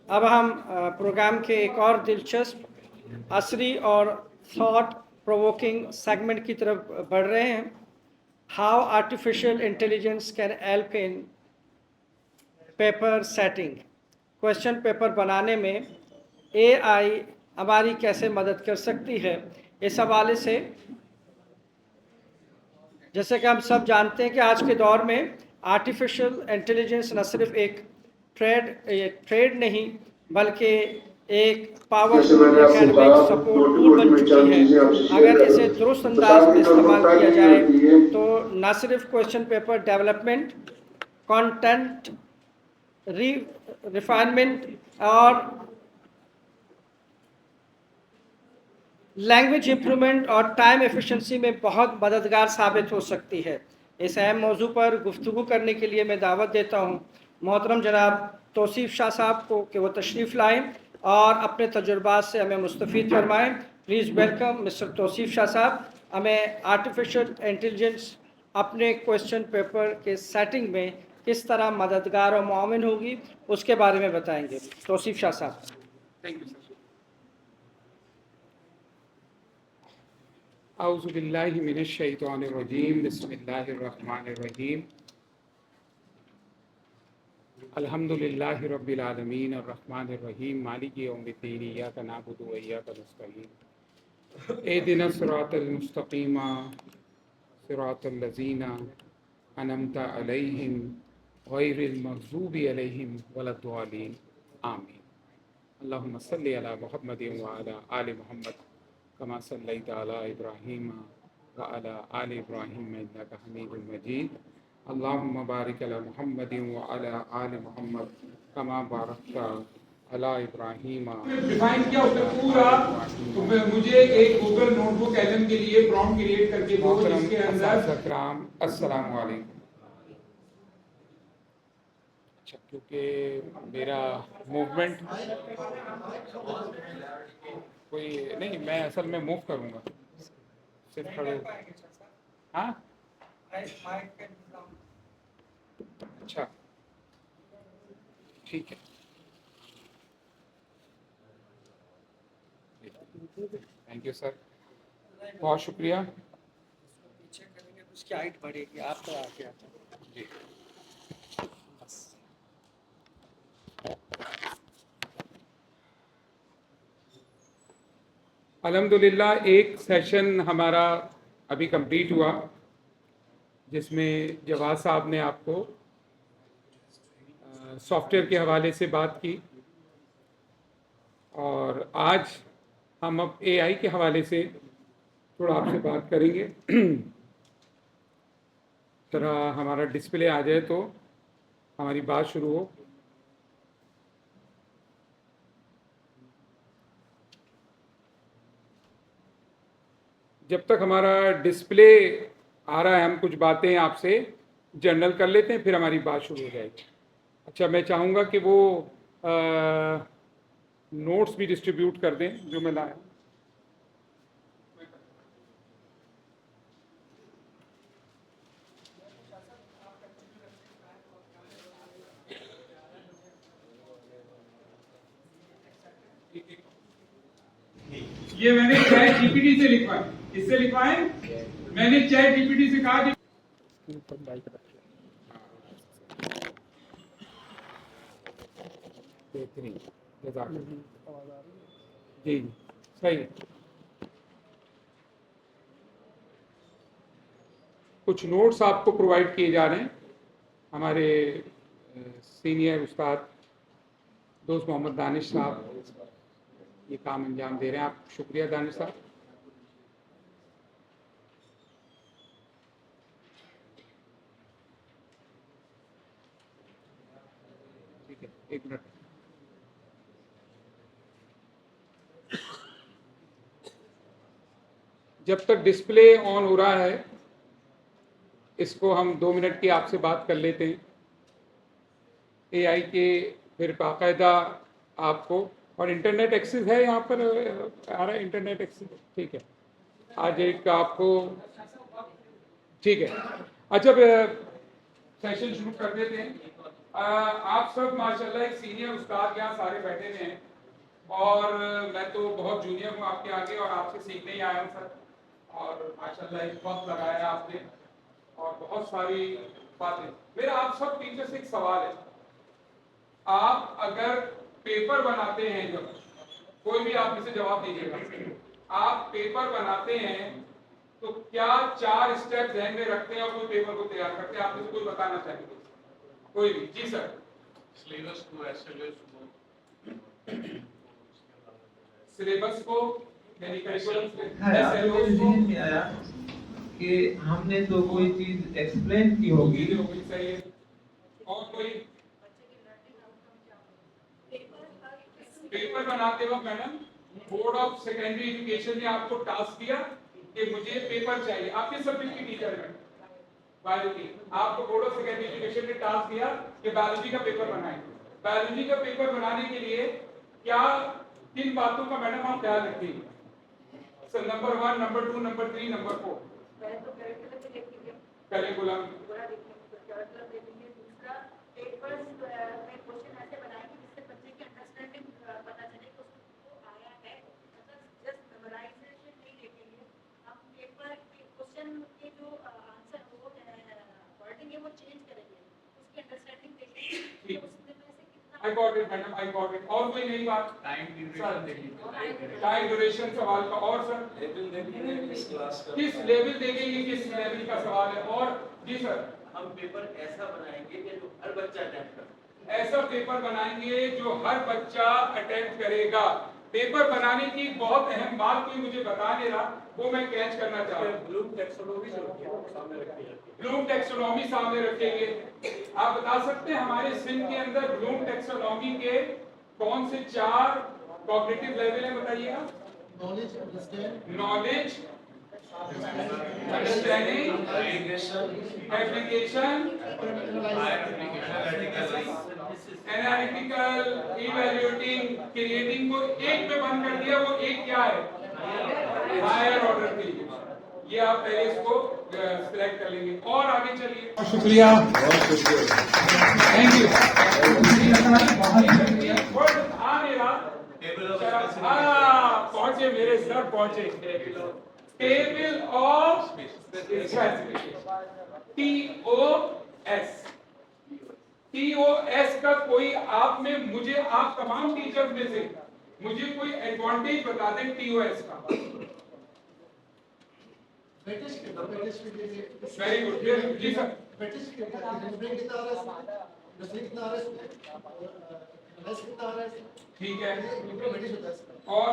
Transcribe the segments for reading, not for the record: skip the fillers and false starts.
अब हम प्रोग्राम के एक और दिलचस्प असरी और थॉट प्रोवोकिंग सेगमेंट की तरफ बढ़ रहे हैं। How artificial intelligence can help in paper setting. Question paper बनाने में एआई हमारी कैसे मदद कर सकती है, इस हवाले से जैसे कि हम सब जानते हैं कि आज के दौर में आर्टिफिशियल इंटेलिजेंस न सिर्फ एक ट्रेड नहीं बल्कि एक पावरफुल एकेडमिक सपोर्ट टूल बन चुकी है। अगर इसे दुरुस्त अंदाज में इस्तेमाल किया जाए तो न सिर्फ question paper development, content refinement और लैंग्वेज इंप्रूवमेंट और टाइम एफिशिएंसी में बहुत मददगार साबित हो सकती है। इस अहम मौजू पर गुफ्तगू करने के लिए मैं दावत देता हूँ मोहतरम जनाब तौसीफ शाह साहब को कि वो तशरीफ़ लाएँ और अपने तजुर्बात से हमें मुस्तफ़ीद फरमाएँ। Please welcome mister Tauseef Shah sahab. हमें आर्टिफिशियल इंटेलिजेंस अपने क्वेश्चन पेपर के सेटिंग में किस तरह मददगार और मुआविन होगी, उसके बारे में बताएंगे। तौसीफ शाह साहब। Thank you sir. औज़ु बिल्लाहि मिनश शैतानिर रजीम, बिस्मिल्लाहिर रहमानिर रहीम। अल्हम्दुलिल्लाहि रब्बिल आलमीन अर्रहमानिर रहीम मालिकि यौमिद्दीन इय्याका नअबुदु व इय्याका नस्तईन इहदिनस सिरातल मुस्तक़ीम सिरातल लज़ीना अनअमता अलैहिम गैरिल मग़ज़ूबि अलैहिम वलद्दालीन आमीन। अल्लाहुम्मा सल्लि अला मुहम्मदिन व अला आलि मुहम्मद कमा सल्लैता अला इब्राहीम व अला आलि इब्राहीम इन्नका हमीदुम मजीद। अल्लाहुम्मा बारिक अला मुहम्मदिन व अला आलि मुहम्मद कमा बारकता अला इब्राहीम। डिफाइन किया उसने पूरा। तो मुझे एक गूगल नोटबुक एलएम के लिए प्रॉम्प्ट क्रिएट करके दो जिसके अंदर अस्सलाम वालेकुम। अच्छा, क्योंकि मेरा मूवमेंट कोई नहीं, मैं असल में मूव करूँगा सिर्फ खड़े। हाँ अच्छा ठीक है, थैंक यू सर, बहुत शुक्रिया पीछे करेंगे तो उसकी हाइट बढ़ेगी। आप तो आगे आते जी। अल्हम्दुलिल्लाह एक सेशन हमारा अभी कंप्लीट हुआ जिसमें जवाद साहब ने आपको सॉफ्टवेयर के हवाले से बात की, और आज हम अब एआई के हवाले से थोड़ा आपसे बात करेंगे। जरा हमारा डिस्प्ले आ जाए तो हमारी बात शुरू हो। जब तक हमारा डिस्प्ले आ रहा है हम कुछ बातें आपसे जनरल कर लेते हैं, फिर हमारी बात शुरू हो जाएगी। अच्छा, मैं चाहूँगा कि वो नोट्स भी डिस्ट्रीब्यूट कर दें जो मैं लाया। ये मैंने चैट जीपीटी से लिखवाए। किससे लिखवाए? मैंने चैट जीपीटी से कहा जी सही है। कुछ नोट्स आपको प्रोवाइड किए जा रहे हैं। हमारे सीनियर उस्ताद दोस्त मोहम्मद दानिश साहब ये काम अंजाम दे रहे हैं। आप शुक्रिया दानिश साहब। ठीक है, एक मिनट। जब तक डिस्प्ले ऑन हो रहा है इसको हम 2 मिनट की आपसे बात कर लेते हैं एआई के, फिर बाकायदा आपको, और इंटरनेट एक्सेस है यहाँ पर आ रहा है इंटरनेट एक्सेस, ठीक है। आज एक आपको, ठीक है। अच्छा, सेशन शुरू कर देते हैं। आप सब माशाल्लाह एक सीनियर उस्ताद यहाँ सारे बैठे हुए हैं और मैं तो बहुत जूनियर हूँ आपके आगे और आपसे सीखने ही आया हूँ सर। और माशाल्लाह एक वक्त लगाया आपने और बहुत सारी बातें। मेरा आप सब टीचर से एक सवाल है, आप अगर पेपर बनाते हैं, जब कोई भी आप इसे जवाब दीजिएगा, आप पेपर बनाते हैं तो क्या 4 स्टेप ध्यान में रखते हैं और कोई पेपर को तैयार करते हैं? आप मुझे कोई बताना चाहेंगे? कोई भी? जी सर। सिलेबस को सिलेबस को यानी करिकुलम में आया कि हमने तो कोई चीज एक्सप्लेन की होगी। सही है। और कोई पेपर बनाते वक्त madam board of secondary education ने आपको टास्क दिया कि मुझे पेपर चाहिए, आपके सब्जेक्ट की टीचर है बायोलॉजी, आपको बोर्ड ऑफ सेकेंडरी एजुकेशन ने टास्क दिया कि बायोलॉजी का पेपर बनाएं। बायोलॉजी का पेपर बनाने के लिए क्या किन बातों का मैडम आप ख्याल रखेंगे? Sir number 1, number 2, number 3, number 4 curriculum. I got it madam, I got it। और कोई नई बात? टाइम ड्यूरेशन सवाल का। और सर किस लेवल देखेंगे, किस लेवल का सवाल है? और जी सर हम पेपर ऐसा बनाएंगे कि जो हर बच्चा अटेम्प्ट करे। ऐसा पेपर बनाएंगे जो हर बच्चा अटेम्प्ट करेगा। पेपर बनाने की बहुत अहम बात कोई मुझे बता नहीं रहा, वो मैं कैच करना चाह रहा हूँ। ब्लूम टैक्सोनॉमी जो होती है वो सामने रखी जाती है। ब्लूम टैक्सोनॉमी सामने रखेंगे। आप बता सकते हैं हमारे सिंध के अंदर ब्लूम टैक्सोनॉमी के कौन से 4 कॉग्निटिव लेवल है? बताइएगा। Knowledge, understanding, application, analytical, evaluating, creating को एक पे बंद कर दिया। वो एक क्या है? Higher order thinking. ये आप पहले इसको सिलेक्ट कर लेंगे और आगे चलिए। शुक्रिया, थैंक यू। पहुंचे मेरे सर, पहुंचे। टेबल ऑफ TOS का कोई आप में मुझे, आप तमाम टीचर्स में से मुझे कोई एडवांटेज बता दें TOS का। वेरी गुड जी सर। ठीक है और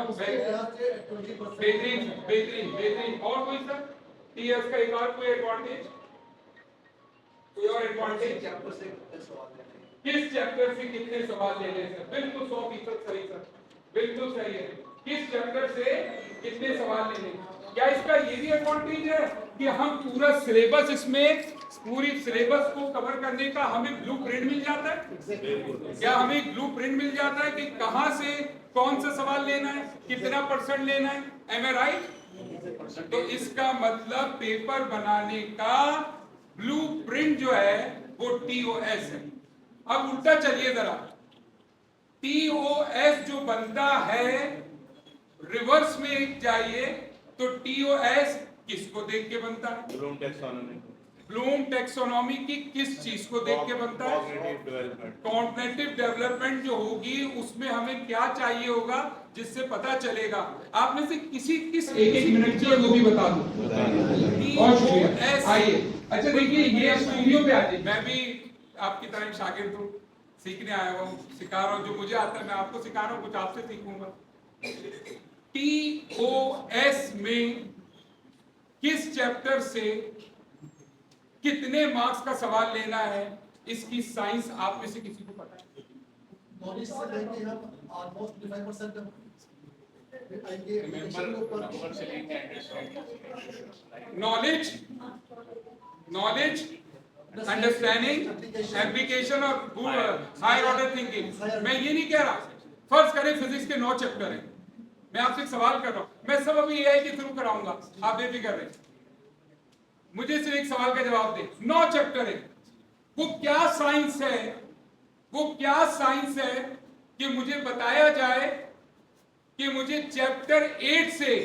बेहतरीन बेहतरीन बेहतरीन। और कोई सर TOS का एक और कोई एडवांटेज? कोई और एडवांटेज? किस चैप्टर से कितने सवाल ले लें सर? बिल्कुल 100% सही सर, बिल्कुल सही है। किस चैप्टर से कितने सवाल ले लें? क्या इसका ये भी एडवांटेज है कि हम पूरा सिलेबस, इसमें पूरी सिलेबस को कवर करने का हमें ब्लूप्रिंट मिल जाता है? क्या हमें ब्लूप्रिंट मिल जाता है कि कहां से कौन सा सवाल लेना है, कितना % लेना है? एम आई राइट? तो इसका मतलब पेपर बनाने का ब्लूप्रिंट जो है वो TOS है। अब उल्टा चलिए जरा, TOS जो बनता है रिवर्स में जाइए तो TOS किसको देख के बनता है? Bloom taxonomy. ब्लूम टैक्सोनॉमी की किस चीज को देख के बनता है? कॉग्निटिव डेवलपमेंट जो होगी उसमें हमें क्या चाहिए होगा जिससे पता चलेगा। आप में से किस एक मिनट की वो भी बता दो। बहुत शुक्रिया, आइए। अच्छा देखिए ये स्टूडियो पे आइए। मैं भी आपकी तरह शागिर्द हूँ, सीखने आया हूँ, सिखा रहा हूँ। जो मुझे आता है मैं आपको सिखा रहा हूँ, कुछ आपसे सीखूंगा। TOS में किस चैप्टर से कितने मार्क्स का सवाल लेना है, इसकी साइंस आप में से किसी को पता है? नॉलेज से लेके हम ऑलमोस्ट 25% नॉलेज, अंडरस्टैंडिंग, एप्लीकेशन और हायर ऑर्डर थिंकिंग। मैं ये नहीं कह रहा, फर्ज करें फिजिक्स के 9 चैप्टर हैं, मैं आपसे एक सवाल कर रहा हूं, मैं सब अभी AI के थ्रू कराऊंगा, आप बेफिक्र रहे। मुझे सिर्फ एक सवाल का जवाब दे। 9 चैप्टर है, वो क्या साइंस है वो क्या साइंस है कि मुझे बताया जाए कि मुझे चैप्टर 8 से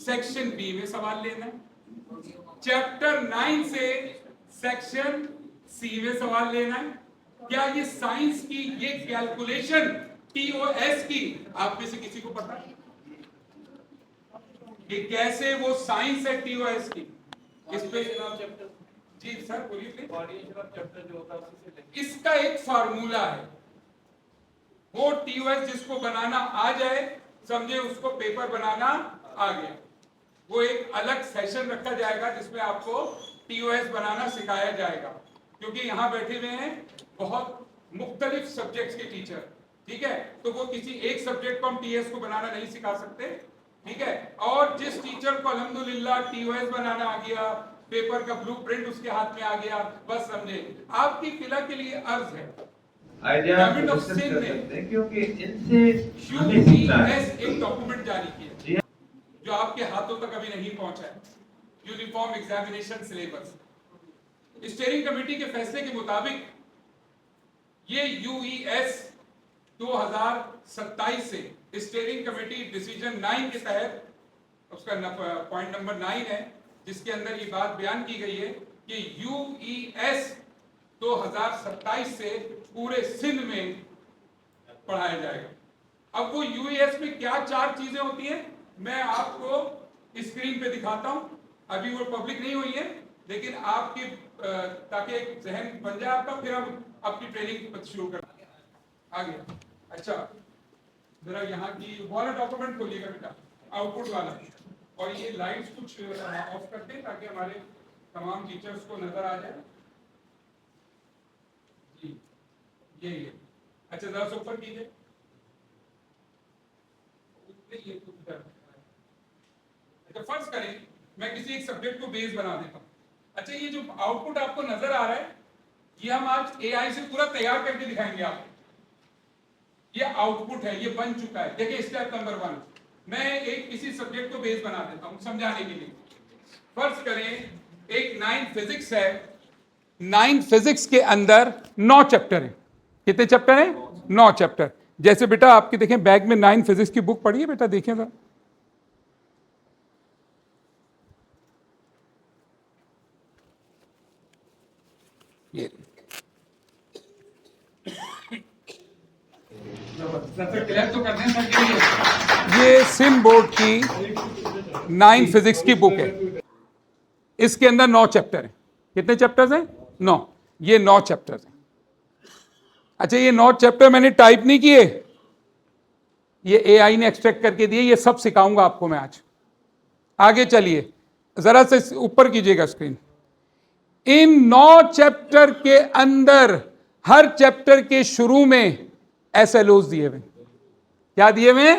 सेक्शन बी में सवाल लेना है, चैप्टर 9 से सेक्शन सी में सवाल लेना है। क्या ये साइंस की ये कैलकुलेशन टीओएस की आप में से किसी को पता है कि कैसे वो साइंस है टीओएस की? इस पे जी सर बोलिए प्लीज। इसका एक फार्मूला है, वो टीओएस जिसको बनाना आ जाए समझे उसको पेपर बनाना आ गया। वो एक अलग सेशन रखा जाएगा जिसमें आपको टीओएस बनाना सिखाया जाएगा, क्योंकि यहाँ बैठे हुए हैं बहुत मुख्तलिफ सब्जेक्ट्स के टीचर, ठीक है? तो वो किसी एक सब्जेक्ट को हम टीएस को बनाना नहीं सिखा सकते, ठीक है? और जिस टीचर को अल्हम्दुलिल्लाह टीओएस बनाना आ गया, पेपर का ब्लूप्रिंट उसके हाथ में आ गया, बस समझे आपकी फिलहाल के लिए अर्ज है आइडिया गवर्नमेंट ऑफ डिस्कस सिंध कर ने सकते हैं, क्योंकि इनसे हमें सीखना है। यूईएस एक डॉक्यूमेंट जारी किया जो आपके हाथों तक अभी नहीं पहुंचा है, uniform examination syllabus. Steering committee के फैसले के मुताबिक ये यूईएस 2027 से स्टीयरिंग कमेटी डिसीजन 9 के तहत, उसका पॉइंट नंबर 9 है जिसके अंदर ये बात बयान की गई है कि यूईएस 2027 से पूरे सिंध में पढ़ाया जाएगा। अब वो यूईएस में क्या 4 चीजें होती हैं मैं आपको स्क्रीन पे दिखाता हूं, अभी वो पब्लिक नहीं हुई है, लेकिन आपकी ताकि एक जहन बन जाए आपका, फिर हम आपकी ट्रेनिंग शुरू कर आगे। अच्छा जरा यहाँ की वाला डॉक्यूमेंट खोलिएगा बेटा, आउटपुट वाला, और ये लाइट्स कुछ ऑफ कर दें ताकि हमारे तमाम टीचर्स को नजर आ जाए। जी ये अच्छा जरा ऊपर कीजिए। अच्छा फर्ज करें मैं किसी एक सब्जेक्ट को बेस बना देता हूँ। अच्छा ये जो आउटपुट आपको नजर आ रहा है ये हम आज एआई से पूरा तैयार करके दिखाएंगे आपको। ये आउटपुट है, ये बन चुका है। देखिए स्टेप नंबर 1, मैं एक किसी सब्जेक्ट को बेस बना देता हूँ समझाने के लिए। फर्ज करें एक 9 फिजिक्स है, 9 फिजिक्स के अंदर 9 चैप्टर है। कितने चैप्टर हैं? 9 चैप्टर। जैसे बेटा आपके देखें बैग में 9 फिजिक्स की बुक पढ़ी है बेटा, देखें जरा। ये तो करने हैं। ये सिम बोर्ड की 9 फिजिक्स की बुक है, इसके अंदर 9 चैप्टर हैं। कितने चैप्टर्स हैं? 9। ये 9 चैप्टर्स हैं। अच्छा ये 9 चैप्टर मैंने टाइप नहीं किए, ये एआई ने एक्सट्रैक्ट करके दिए। ये सब सिखाऊंगा आपको मैं आज। आगे चलिए जरा से ऊपर कीजिएगा स्क्रीन। इन 9 चैप्टर के अंदर हर चैप्टर के शुरू में एसएलओस दिए हुए। क्या दिए हुए?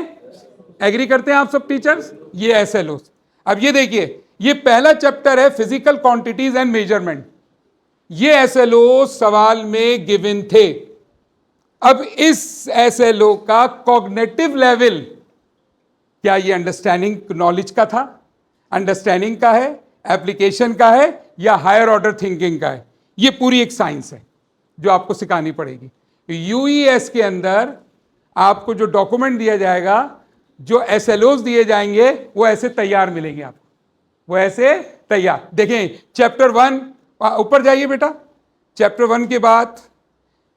एग्री करते हैं आप सब टीचर्स? ये एसएलओस। अब ये देखिए, ये पहला चैप्टर है फिजिकल क्वांटिटीज एंड मेजरमेंट। ये एसएलओस सवाल में गिवन थे। अब इस एसएलओ का कॉग्निटिव लेवल, क्या ये अंडरस्टैंडिंग नॉलेज का था, अंडरस्टैंडिंग का है, एप्लीकेशन का है, या हायर ऑर्डर थिंकिंग का है? ये पूरी एक साइंस है जो आपको सिखानी पड़ेगी। यूईएस के अंदर आपको जो डॉक्यूमेंट दिया जाएगा, जो एसएलओस दिए जाएंगे, वो ऐसे तैयार मिलेंगे आपको, वो ऐसे तैयार। देखें चैप्टर 1, ऊपर जाइए बेटा। चैप्टर 1 के बाद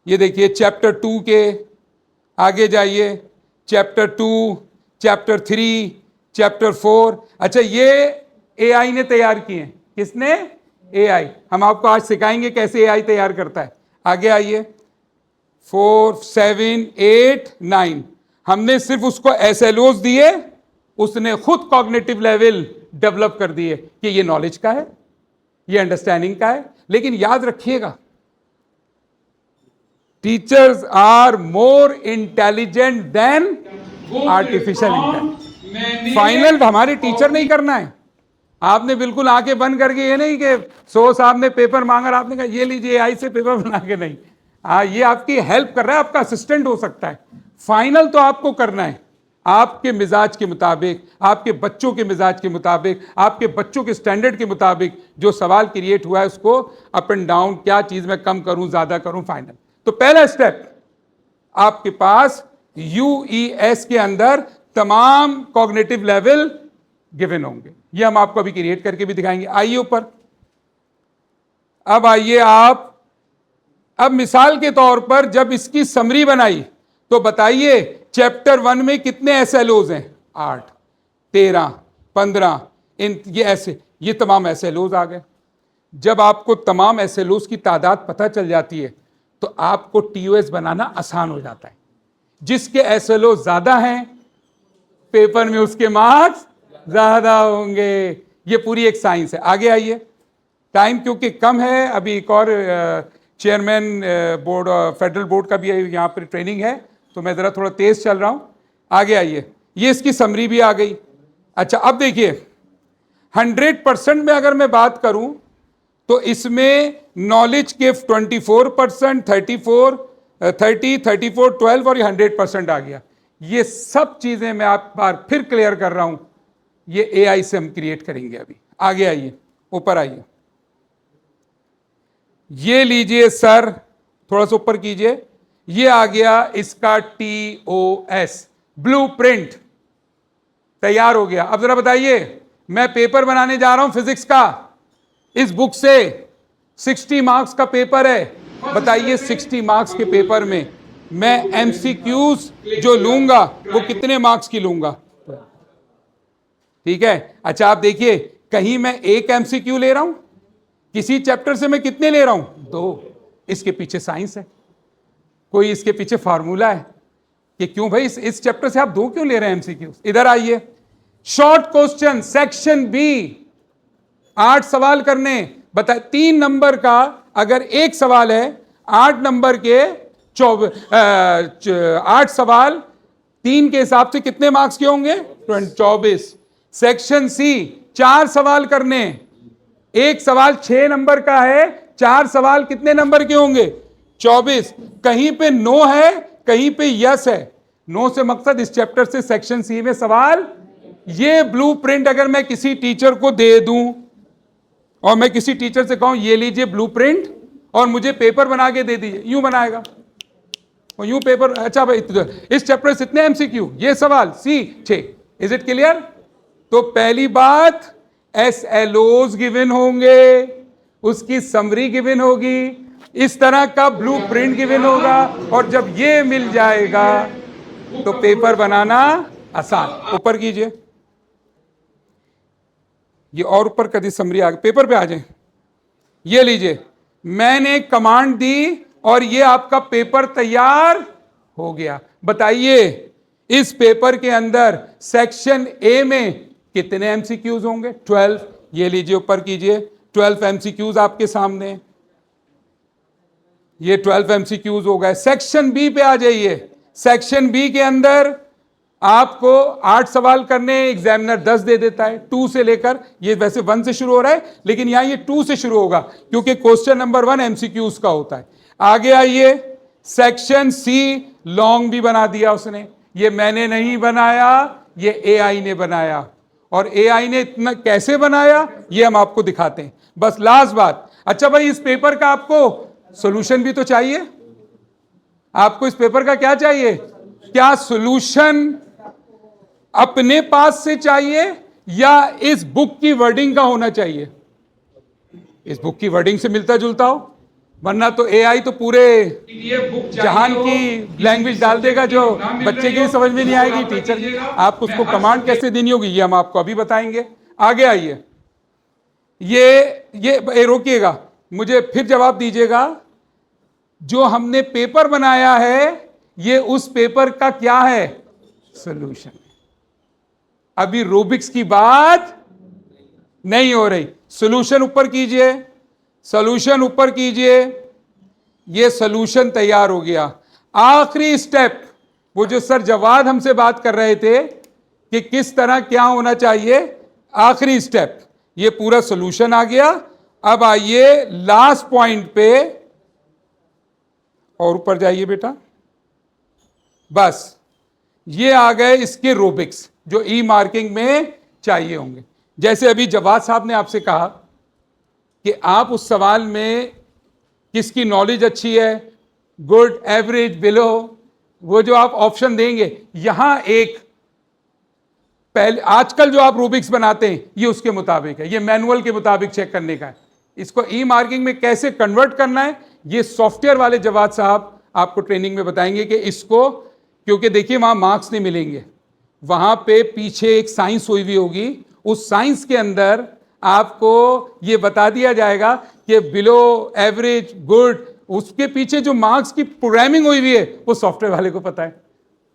ये देखिए चैप्टर 2 के आगे जाइए, चैप्टर 2, चैप्टर 3, चैप्टर 4। अच्छा ये एआई ने तैयार किए हैं। किसने? एआई। हम आपको आज सिखाएंगे कैसे एआई तैयार करता है। आगे आइए 4, 7, 8, 9। हमने सिर्फ उसको एसएलओस दिए, उसने खुद कॉग्निटिव लेवल डेवलप कर दिए कि ये नॉलेज का है, ये अंडरस्टैंडिंग का है। लेकिन याद रखिएगा, teachers are more intelligent than artificial intelligence. Final हमारे टीचर नहीं करना है। आपने बिल्कुल आंखें बंद करके ये नहीं कि सो साहब ने पेपर मांगा, आपने कहा ये लीजिए एआई से पेपर बना के, नहीं। हाँ ये आपकी हेल्प कर रहा है, आपका असिस्टेंट हो सकता है। फाइनल तो आपको करना है आपके मिजाज के मुताबिक, आपके बच्चों के मिजाज के मुताबिक, आपके बच्चों के स्टैंडर्ड के मुताबिक जो सवाल क्रिएट हुआ है उसको अप एंड डाउन, क्या चीज़ मैं कम करूं ज़्यादा करूं, फाइनल तो पहला स्टेप, आपके पास यूईएस के अंदर तमाम कॉग्निटिव लेवल गिवन होंगे। ये हम आपको अभी क्रिएट करके भी दिखाएंगे। आइए ऊपर, अब आइए आप, अब मिसाल के तौर पर जब इसकी समरी बनाई तो बताइए चैप्टर 1 में कितने एसएलओज हैं? 8, 13, 15, ये ऐसे, ये तमाम एसएलओज आ गए। जब आपको तमाम एसएलओज की तादाद पता चल जाती है तो आपको टीओएस बनाना आसान हो जाता है। जिसके एसएलओ ज्यादा हैं पेपर में उसके मार्क्स ज्यादा होंगे। ये पूरी एक साइंस है। आगे आइए, टाइम क्योंकि कम है, अभी एक और चेयरमैन बोर्ड, फेडरल बोर्ड का भी यहाँ पर ट्रेनिंग है, तो मैं ज़रा थोड़ा तेज़ चल रहा हूँ। आगे आइए, ये इसकी समरी भी आ गई। अच्छा, अब देखिए 100% में अगर मैं बात करूं तो इसमें नॉलेज के 24%, 34, 30, 34, 12 और ये 100% आ गया। ये सब चीज़ें मैं आप बार फिर क्लियर कर रहा हूं, ये एआई से हम क्रिएट करेंगे अभी। आगे आइए, ऊपर आइए, ये लीजिए सर, थोड़ा सा ऊपर कीजिए, ये आ गया इसका टीओएस, ब्लूप्रिंट तैयार हो गया। अब जरा बताइए, मैं पेपर बनाने जा रहा हूं फिजिक्स का, इस बुक से 60 मार्क्स का पेपर है। बताइए 60 मार्क्स के पेपर में मैं एमसीक्यूज जो लूंगा वो कितने मार्क्स की लूंगा? ठीक है। अच्छा, आप देखिए, कहीं मैं एक एमसीक्यू ले रहा हूं, किसी चैप्टर से मैं कितने ले रहा हूं? 2। इसके पीछे साइंस है, कोई इसके पीछे फार्मूला है कि क्यों भाई इस चैप्टर से आप 2 क्यों ले रहे हैं एमसीक्यू। इधर आइए, शॉर्ट क्वेश्चन सेक्शन बी, 8 सवाल करने। बता, 3 नंबर का अगर एक सवाल है, 8 नंबर के 8 सवाल 3 के हिसाब से कितने मार्क्स के होंगे? 24। सेक्शन सी, 4 सवाल करने, एक सवाल 6 नंबर का है, 4 सवाल कितने नंबर के होंगे? 24। कहीं पे नो है, कहीं पे यस है। नो से मकसद इस चैप्टर से सेक्शन सी में सवाल। ये ब्लूप्रिंट अगर मैं किसी टीचर को दे दूं और मैं किसी टीचर से कहूं ये लीजिए ब्लूप्रिंट और मुझे पेपर बना के दे दीजिए, यूं बनाएगा और यूं पेपर। अच्छा भाई, इस चैप्टर से इतने एमसीक्यू, ये सवाल सी 6। Is it clear? तो पहली बात, एसएलओज गिवन होंगे, उसकी समरी गिवन होगी, इस तरह का ब्लूप्रिंट गिवन होगा, और जब ये मिल जाएगा तो पेपर बनाना आसान। ऊपर कीजिए, ये और ऊपर कभी समरी आ गई, पेपर पे आ जाए। ये लीजिए, मैंने कमांड दी और ये आपका पेपर तैयार हो गया। बताइए इस पेपर के अंदर सेक्शन ए में कितने एमसीक्यूज होंगे? 12। ये लीजिए, ऊपर कीजिए, 12 एमसीक्यूज आपके सामने, ये 12 एमसीक्यूज हो गए। सेक्शन बी पे आ जाइए। सेक्शन बी के अंदर आपको 8 सवाल करने, एग्जामिनर 10 दे देता है, 2 से लेकर, ये वैसे 1 से शुरू हो रहा है लेकिन यहां ये 2 से शुरू होगा क्योंकि क्वेश्चन नंबर 1 एमसीक्यूज का होता है। आगे आइए, सेक्शन सी लॉन्ग भी बना दिया उसने। ये मैंने नहीं बनाया, ये एआई ने बनाया, और एआई ने इतना कैसे बनाया ये हम आपको दिखाते हैं। बस लास्ट बात, अच्छा भाई इस पेपर का आपको सॉल्यूशन भी तो चाहिए। आपको इस पेपर का क्या चाहिए? क्या सॉल्यूशन अपने पास से चाहिए या इस बुक की वर्डिंग का होना चाहिए? इस बुक की वर्डिंग से मिलता जुलता हो, वरना तो एआई तो पूरे जहान की लैंग्वेज डाल देगा जो बच्चे की समझ में नहीं आएगी, टीचर की। आपको उसको कमांड कैसे देनी होगी ये हम आपको अभी बताएंगे। आगे आइए, ये रोकिएगा, मुझे फिर जवाब दीजिएगा। जो हमने पेपर बनाया है ये उस पेपर का क्या है? सॉल्यूशन। अभी रूबिक्स की बात नहीं हो रही। सॉल्यूशन ऊपर कीजिए, सॉल्यूशन ऊपर कीजिए, ये सॉल्यूशन तैयार हो गया। आखिरी स्टेप, वो जो सर जवाद हमसे बात कर रहे थे कि किस तरह क्या होना चाहिए, आखिरी स्टेप, ये पूरा सॉल्यूशन आ गया। अब आइए लास्ट पॉइंट पे, और ऊपर जाइए बेटा, बस ये आ गए इसके रूबिक्स जो ई मार्किंग में चाहिए होंगे। जैसे अभी जवाद साहब ने आपसे कहा कि आप उस सवाल में किसकी नॉलेज अच्छी है, गुड, एवरेज, बिलो, वो जो आप ऑप्शन देंगे, यहां एक पहले आजकल जो आप रूबिक्स बनाते हैं ये उसके मुताबिक है, ये मैनुअल के मुताबिक चेक करने का है। इसको ई मार्किंग में कैसे कन्वर्ट करना है ये सॉफ्टवेयर वाले जवाद साहब आपको ट्रेनिंग में बताएंगे कि इसको, क्योंकि देखिए वहां मार्क्स नहीं मिलेंगे, वहां पे पीछे एक साइंस हुई हुई होगी, उस साइंस के अंदर आपको ये बता दिया जाएगा कि बिलो, एवरेज, गुड, उसके पीछे जो मार्क्स की प्रोग्रामिंग हुई हुई है वो सॉफ्टवेयर वाले को पता है।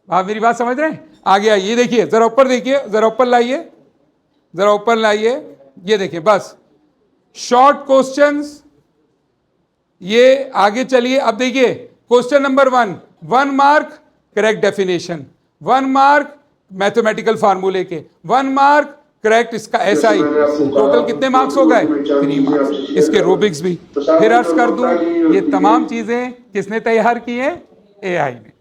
आप मेरी बात समझ रहे हैं? आगे आइए, देखिए जरा ऊपर देखिए, जरा ऊपर लाइए, जरा ऊपर लाइए, ये देखिए बस शॉर्ट क्वेश्चंस, ये आगे चलिए। अब देखिए question number 1 mark correct definition, 1 mark mathematical फार्मूले के, 1 मार्क करेक्ट इसका एसआई, टोटल कितने मार्क्स हो गए? 3 मार्क्स। इसके रूबिक्स भी फिर अर्ज कर दूं, ये तमाम चीजें किसने तैयार की हैं? एआई ने।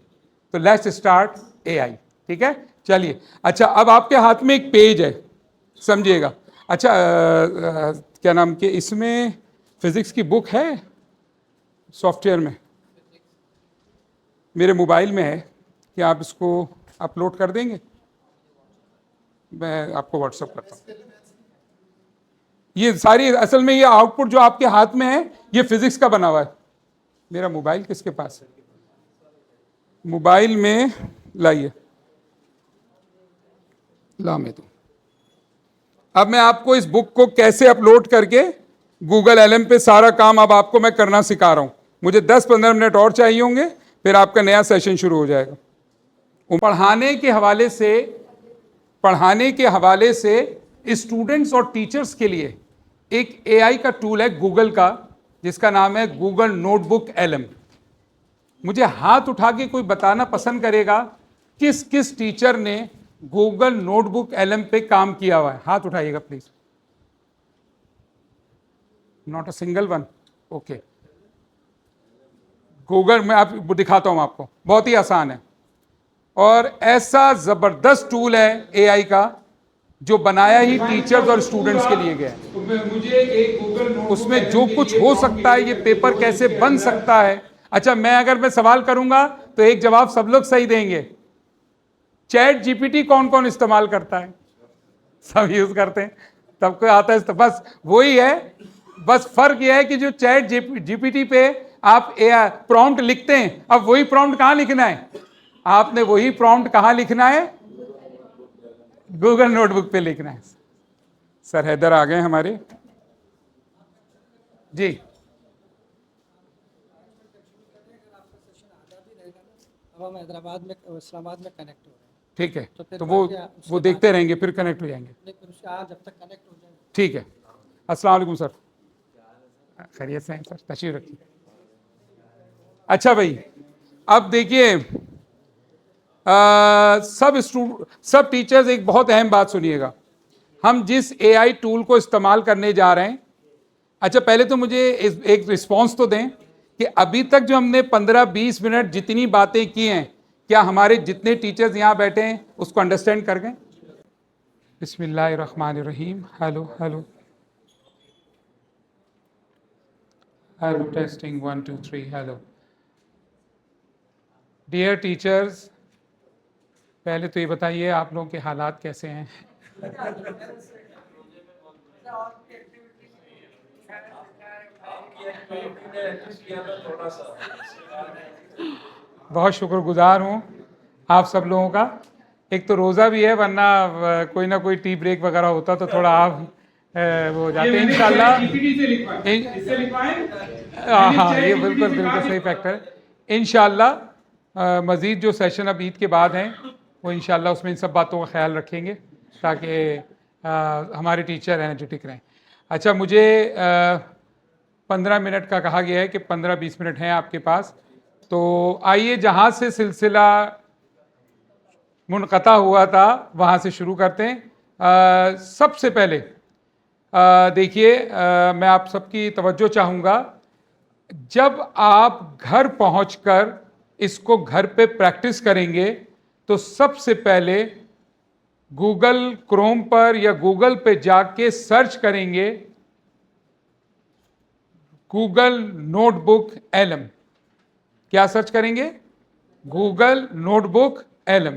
तो लेट्स स्टार्ट एआई, ठीक है, चलिए। अच्छा, अब आपके हाथ में एक पेज है, समझिएगा। अच्छा, क्या नाम के, इसमें फिजिक्स की बुक है सॉफ्टवेयर में? मेरे मोबाइल में है, कि आप इसको अपलोड कर देंगे? मैं आपको व्हाट्सअप करता हूँ। ये सारी असल में ये आउटपुट जो आपके हाथ में है ये फिजिक्स का बना हुआ है। मेरा मोबाइल किसके पास है? मोबाइल में लाइए, ला मैं तो। अब मैं आपको इस बुक को कैसे अपलोड करके गूगल एलएम पे सारा काम अब आपको मैं करना सिखा रहा हूं। मुझे 10-15 मिनट और चाहिए होंगे, फिर आपका नया सेशन शुरू हो जाएगा। पढ़ाने के हवाले से स्टूडेंट्स और टीचर्स के लिए एक एआई का टूल है गूगल का, जिसका नाम है गूगल नोटबुक एलएम। मुझे हाथ उठा के कोई बताना पसंद करेगा किस किस टीचर ने गूगल नोटबुक एलएम पे काम किया हुआ है? हाथ उठाइएगा please. Not a single one, okay. Google में आप दिखाता हूं आपको, बहुत ही आसान है और ऐसा जबरदस्त टूल है एआई का जो बनाया ही टीचर्स और स्टूडेंट्स के लिए गया है। मुझे एक गूगल उसमें जो कुछ हो सकता है, ये पेपर कैसे बन सकता है। अच्छा, मैं सवाल करूंगा तो एक जवाब सब लोग सही देंगे। चैट जीपीटी कौन कौन इस्तेमाल करता है? सब यूज करते हैं, सबको आता है। तो बस वही है, बस फर्क यह है कि जो चैट जीपीटी पे आप प्रॉम्प्ट लिखते हैं, अब वही प्रॉम्प्ट कहां लिखना है? आपने वही प्रॉम्प्ट कहां लिखना है? गूगल नोटबुक पे लिखना है। सर हैदर आ गए हमारे जी। अब हम हैदराबाद में, इस्लामाबाद में कनेक्ट हो रहे हैं। ठीक है, फिर तो बाकी वो देखते रहेंगे, फिर कनेक्ट हो जाएंगे। नहीं, फिर उससे आज जब तक कनेक्ट हो जाए। ठीक है। अस्सलाम वालेकुम सर, खैरियत से हैं सर? तशरीफ रखिए। अच्छा भाई, अब देखिए सब टीचर्स एक बहुत अहम बात सुनिएगा। हम जिस एआई टूल को इस्तेमाल करने जा रहे हैं, अच्छा पहले तो मुझे एक रिस्पांस तो दें कि अभी तक जो हमने 15-20 मिनट जितनी बातें की हैं, क्या हमारे जितने टीचर्स यहाँ बैठे हैं उसको अंडरस्टैंड कर गए? बिस्मिल्लाहिर्रहमानिर्रहीम। Hello hello hello, testing 1 2 3 hello. Dear teachers, पहले तो ये बताइए आप लोगों के हालात कैसे हैं? बहुत शुक्रगुजार हूँ आप सब लोगों का। एक तो रोज़ा भी है, वरना कोई ना कोई टी ब्रेक वगैरह होता तो थोड़ा आप वो हो जाते। इंशाल्लाह हाँ, ये बिल्कुल सही फैक्टर है। इंशाल्लाह मज़ीद जो सेशन अब ईद के बाद हैं वो इंशाल्लाह उसमें इन सब बातों का ख्याल रखेंगे ताकि हमारे टीचर एनर्जेटिक रहें। अच्छा, मुझे 15 मिनट का कहा गया है कि 15-20 मिनट हैं आपके पास, तो आइए जहाँ से सिलसिला मुनक़ता हुआ था वहाँ से शुरू करते हैं। सबसे पहले देखिए, मैं आप सबकी तवज्जो चाहूँगा, जब आप घर पहुंचकर इसको घर पे प्रैक्टिस करेंगे तो सबसे पहले गूगल क्रोम पर या गूगल पे जाके सर्च करेंगे गूगल नोटबुक एलएम। क्या सर्च करेंगे? Google notebook LM।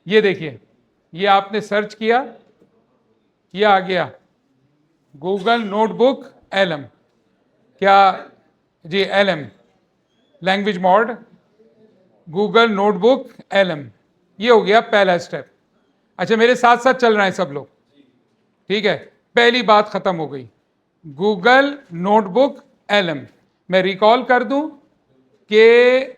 ये देखिए, ये आपने सर्च किया, ये आ गया गूगल नोटबुक LM। क्या जी? LM language mod, Google notebook LM। ये हो गया पहला स्टेप। अच्छा, मेरे साथ साथ चल रहे हैं सब लोग, ठीक है? पहली बात खत्म हो गई, गूगल नोटबुक LM। मैं रिकॉल कर दूं कि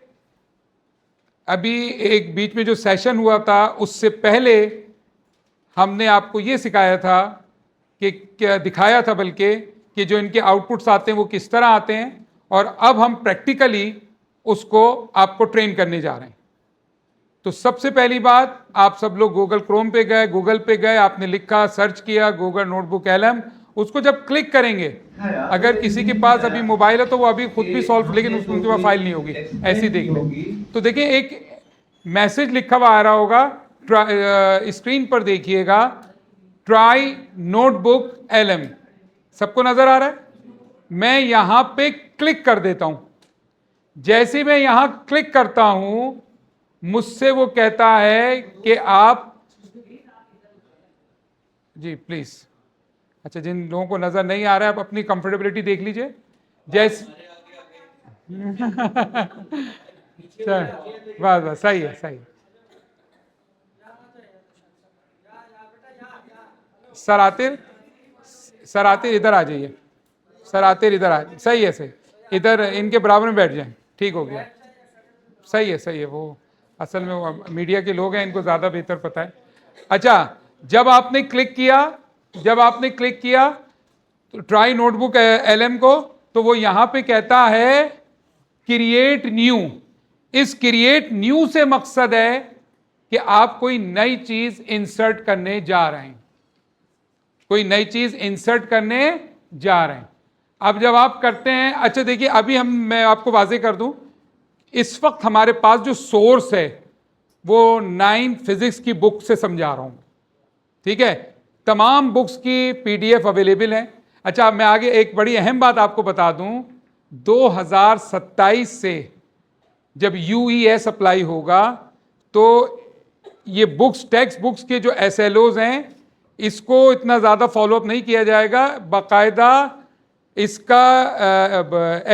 अभी एक बीच में जो सेशन हुआ था उससे पहले हमने आपको ये सिखाया था कि क्या दिखाया था, बल्कि कि जो इनके आउटपुट्स आते हैं वो किस तरह आते हैं, और अब हम प्रैक्टिकली उसको आपको ट्रेन करने जा रहे हैं। तो सबसे पहली बात, आप सब लोग गूगल क्रोम पे गए, गूगल पे गए, आपने लिखा, सर्च किया गूगल नोटबुक LM। उसको जब क्लिक करेंगे, अगर किसी के पास अभी मोबाइल है तो वो अभी खुद भी सॉल्व, लेकिन उनके पास फाइल नहीं होगी, ऐसी देख लें। तो देखिए, एक मैसेज लिखा हुआ आ रहा होगा, स्क्रीन पर देखिएगा, ट्राई नोटबुक LM। सबको नजर आ रहा है? मैं यहां पे क्लिक कर देता हूं। जैसे मैं यहां क्लिक करता हूं, मुझसे वो कहता है कि आप जी प्लीज, अच्छा, जिन लोगों को नजर नहीं आ रहा है आप अपनी कंफर्टेबिलिटी देख लीजिए। जैसे बस बस, सही है, सही है। सर आतिर इधर आ जाइए, सर आतिर इधर आ, सही है, सही, इधर इनके बराबर में बैठ जाएं, ठीक हो गया, सही है, सही है। वो असल में वो मीडिया के लोग हैं, इनको ज़्यादा बेहतर पता है। अच्छा, जब आपने क्लिक किया तो ट्राई नोटबुक LM को, तो वो यहाँ पे कहता है क्रिएट न्यू। इस क्रिएट न्यू से मकसद है कि आप कोई नई चीज इंसर्ट करने जा रहे हैं, कोई नई चीज इंसर्ट करने जा रहे हैं। अब जब आप करते हैं, अच्छा देखिए, अभी मैं आपको वाजे कर दूं, इस वक्त हमारे पास जो सोर्स है वो 9 फिजिक्स की बुक से समझा रहा हूं, ठीक है? तमाम बुक्स की PDF अवेलेबल है। अच्छा, मैं आगे एक बड़ी अहम बात आपको बता दूं, 2027 से जब UES अप्लाई होगा तो ये बुक्स, टेक्स्ट बुक्स के जो SLOs हैं, इसको इतना ज़्यादा फॉलोअप नहीं किया जाएगा। बाकायदा इसका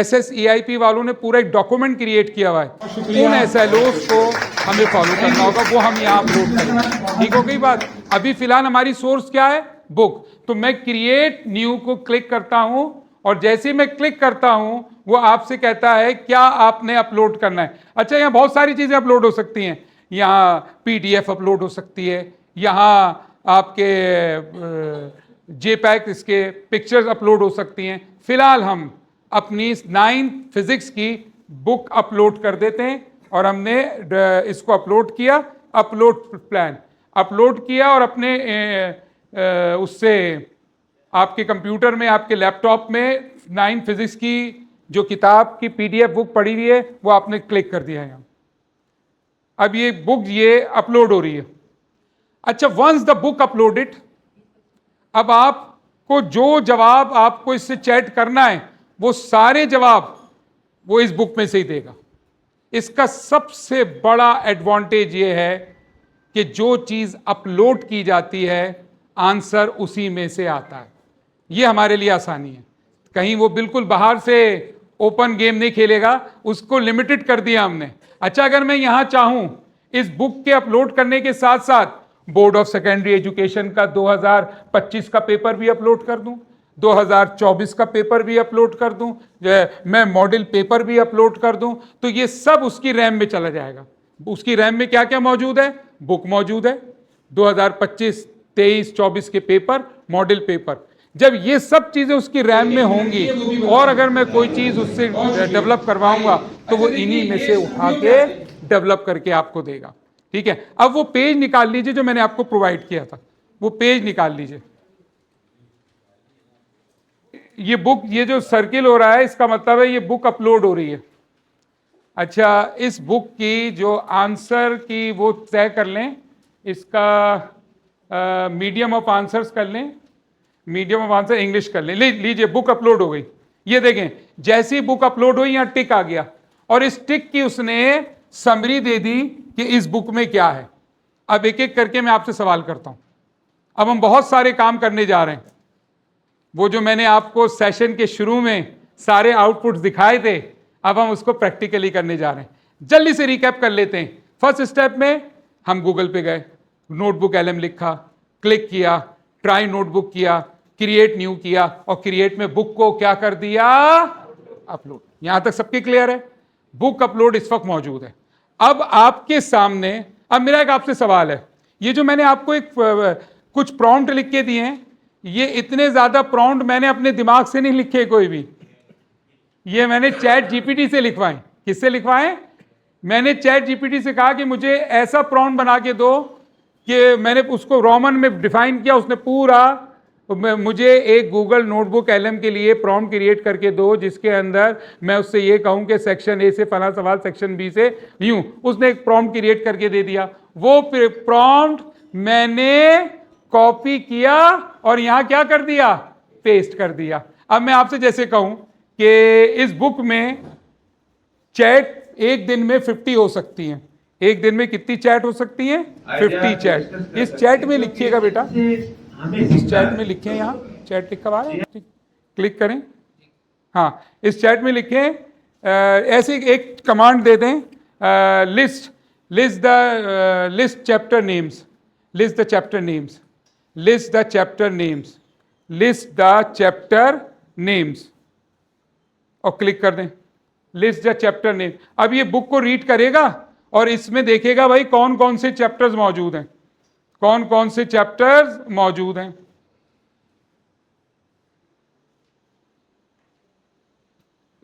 SSEIP वालों ने पूरा एक डॉक्यूमेंट क्रिएट किया हुआ है, उन SLOs को हमें फॉलो करना होगा, वो हम यहाँ अपलोड करेंगे, ठीक हो गई बात? अभी फिलहाल हमारी सोर्स क्या है? बुक। तो मैं क्रिएट न्यू को क्लिक करता हूं, और जैसे ही मैं क्लिक करता हूं वो आपसे कहता है क्या आपने अपलोड करना है। अच्छा, यहाँ बहुत सारी चीज़ें अपलोड हो सकती हैं, यहाँ PDF अपलोड हो सकती है, यहाँ आपके JPEG इसके पिक्चर्स अपलोड हो सकती हैं। फिलहाल हम अपनी 9 फिजिक्स की बुक अपलोड कर देते हैं, और हमने इसको अपलोड किया, अपलोड प्लान अपलोड किया, और अपने उससे आपके कंप्यूटर में, आपके लैपटॉप में 9 फिजिक्स की जो किताब की PDF बुक पड़ी हुई है वो आपने क्लिक कर दिया है यहाँ। अब ये बुक ये अपलोड हो रही है। अच्छा, वंस द बुक अपलोडेड, अब आपको जो जवाब आपको इससे चैट करना है वो सारे जवाब वो इस बुक में से ही देगा। इसका सबसे बड़ा एडवांटेज ये है कि जो चीज अपलोड की जाती है आंसर उसी में से आता है। ये हमारे लिए आसानी है, कहीं वो बिल्कुल बाहर से ओपन गेम नहीं खेलेगा, उसको लिमिटेड कर दिया हमने। अच्छा, अगर मैं यहां चाहूं इस बुक के अपलोड करने के साथ साथ बोर्ड ऑफ सेकेंडरी एजुकेशन का 2025 का पेपर भी अपलोड कर दूं, 2024 का पेपर भी अपलोड कर दूं, मैं मॉडल पेपर भी अपलोड कर दूं, तो ये सब उसकी रैम में चला जाएगा। उसकी रैम में क्या क्या मौजूद है? बुक मौजूद है, 2025, 23, 24 के पेपर, मॉडल पेपर। जब ये सब चीजें उसकी रैम में होंगी, और अगर मैं कोई चीज उससे डेवलप करवाऊंगा तो वो इन्हीं में से उठा के डेवलप करके आपको देगा, ठीक है? अब वो पेज निकाल लीजिए जो मैंने आपको प्रोवाइड किया था, वो पेज निकाल लीजिए। ये बुक, ये जो सर्किल हो रहा है इसका मतलब है ये बुक अपलोड हो रही है। अच्छा, इस बुक की जो आंसर की वो तय कर लें, इसका मीडियम ऑफ आंसर्स कर लें, मीडियम ऑफ आंसर इंग्लिश कर लें। लीजिए, बुक अपलोड हो गई। ये देखें, जैसे ही बुक अपलोड हुई यहाँ टिक आ गया, और इस टिक की उसने समरी दे दी कि इस बुक में क्या है। अब एक एक करके मैं आपसे सवाल करता हूं। अब हम बहुत सारे काम करने जा रहे हैं। वो जो मैंने आपको सेशन के शुरू में सारे आउटपुट्स दिखाए थे, अब हम उसको प्रैक्टिकली करने जा रहे हैं। जल्दी से रिकैप कर लेते हैं। फर्स्ट स्टेप में हम गूगल पे गए, नोटबुक एलएम लिखा, क्लिक किया, ट्राई नोटबुक किया, क्रिएट न्यू किया और क्रिएट में बुक को क्या कर दिया, अपलोड। यहां तक सबके क्लियर है? बुक अपलोड इस वक्त मौजूद है। अब आपके सामने, अब मेरा एक आपसे सवाल है, ये जो मैंने आपको एक कुछ प्रॉम्प्ट लिख के दिए हैं, ये इतने ज्यादा प्रॉम्प्ट मैंने अपने दिमाग से नहीं लिखे कोई भी, ये मैंने चैट जीपीटी से लिखवाए। किससे लिखवाए? मैंने चैट जीपीटी से कहा कि मुझे ऐसा प्रॉम्प्ट बना के दो कि मैंने उसको रोमन में डिफाइन किया, उसने पूरा मुझे एक गूगल नोटबुक एलएम के लिए प्रॉम्प्ट क्रिएट करके दो जिसके अंदर मैं उससे ये कहूं कि सेक्शन ए से फला सवाल, सेक्शन बी से यूं। उसने एक प्रॉम्प्ट क्रिएट करके दे दिया। वो प्रॉम्प्ट मैंने कॉपी किया और यहां क्या कर दिया, पेस्ट कर दिया। अब मैं आपसे जैसे कहूं कि इस बुक में चैट एक दिन में 50 हो सकती हैं। एक दिन में कितनी चैट हो सकती है? 50 चैट। इस चैट में लिखिएगा बेटा, इस चैट में लिखें, यहाँ चैट लिखा हुआ है, क्लिक करें। हाँ, इस चैट में लिखें, ऐसे एक कमांड दे दें, list chapter names, list the chapter names, list the chapter names, list the chapter names और क्लिक कर दें, लिस्ट द चैप्टर नेम। अब ये बुक को रीड करेगा और इसमें देखेगा भाई कौन कौन से चैप्टर्स मौजूद हैं, कौन कौन से चैप्टर्स मौजूद हैं।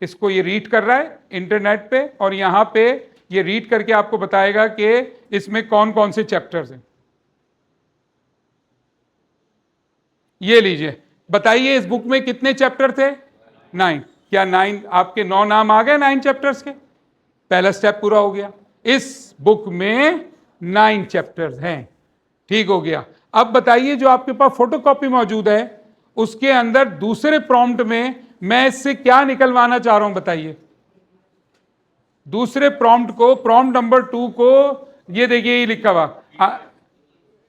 इसको ये रीड कर रहा है इंटरनेट पे और यहां पे ये रीड करके आपको बताएगा कि इसमें कौन कौन से चैप्टर्स हैं। ये लीजिए, बताइए इस बुक में कितने चैप्टर थे? 9। क्या 9 आपके 9 नाम आ गए 9 चैप्टर्स के? पहला स्टेप पूरा हो गया। इस बुक में 9 चैप्टर्स हैं, ठीक हो गया। अब बताइए जो आपके पास फोटोकॉपी मौजूद है उसके अंदर दूसरे प्रॉम्प्ट में मैं इससे क्या निकलवाना चाह रहा हूं, बताइए। दूसरे प्रॉम्प्ट को, प्रॉम्प्ट नंबर 2 को, ये देखिए ये लिखा हुआ,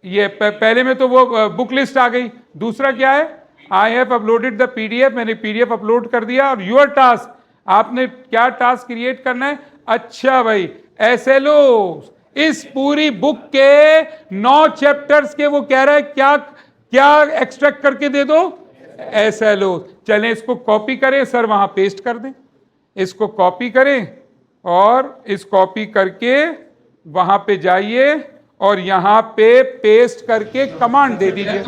ये पहले में तो वो बुक लिस्ट आ गई। दूसरा क्या है? I have uploaded the PDF, मैंने पीडीएफ अपलोड कर दिया। और योर टास्क, आपने क्या टास्क क्रिएट करना है? अच्छा भाई, एसएलओ इस पूरी बुक के 9 चैप्टर्स के वो कह रहा है क्या क्या एक्सट्रैक्ट करके दे दो, एसएलओ। चलें इसको कॉपी करें, सर वहां पेस्ट कर दें। इसको कॉपी करें और इस कॉपी करके वहां पे जाइए और यहां पे पेस्ट करके कमांड दे दीजिए।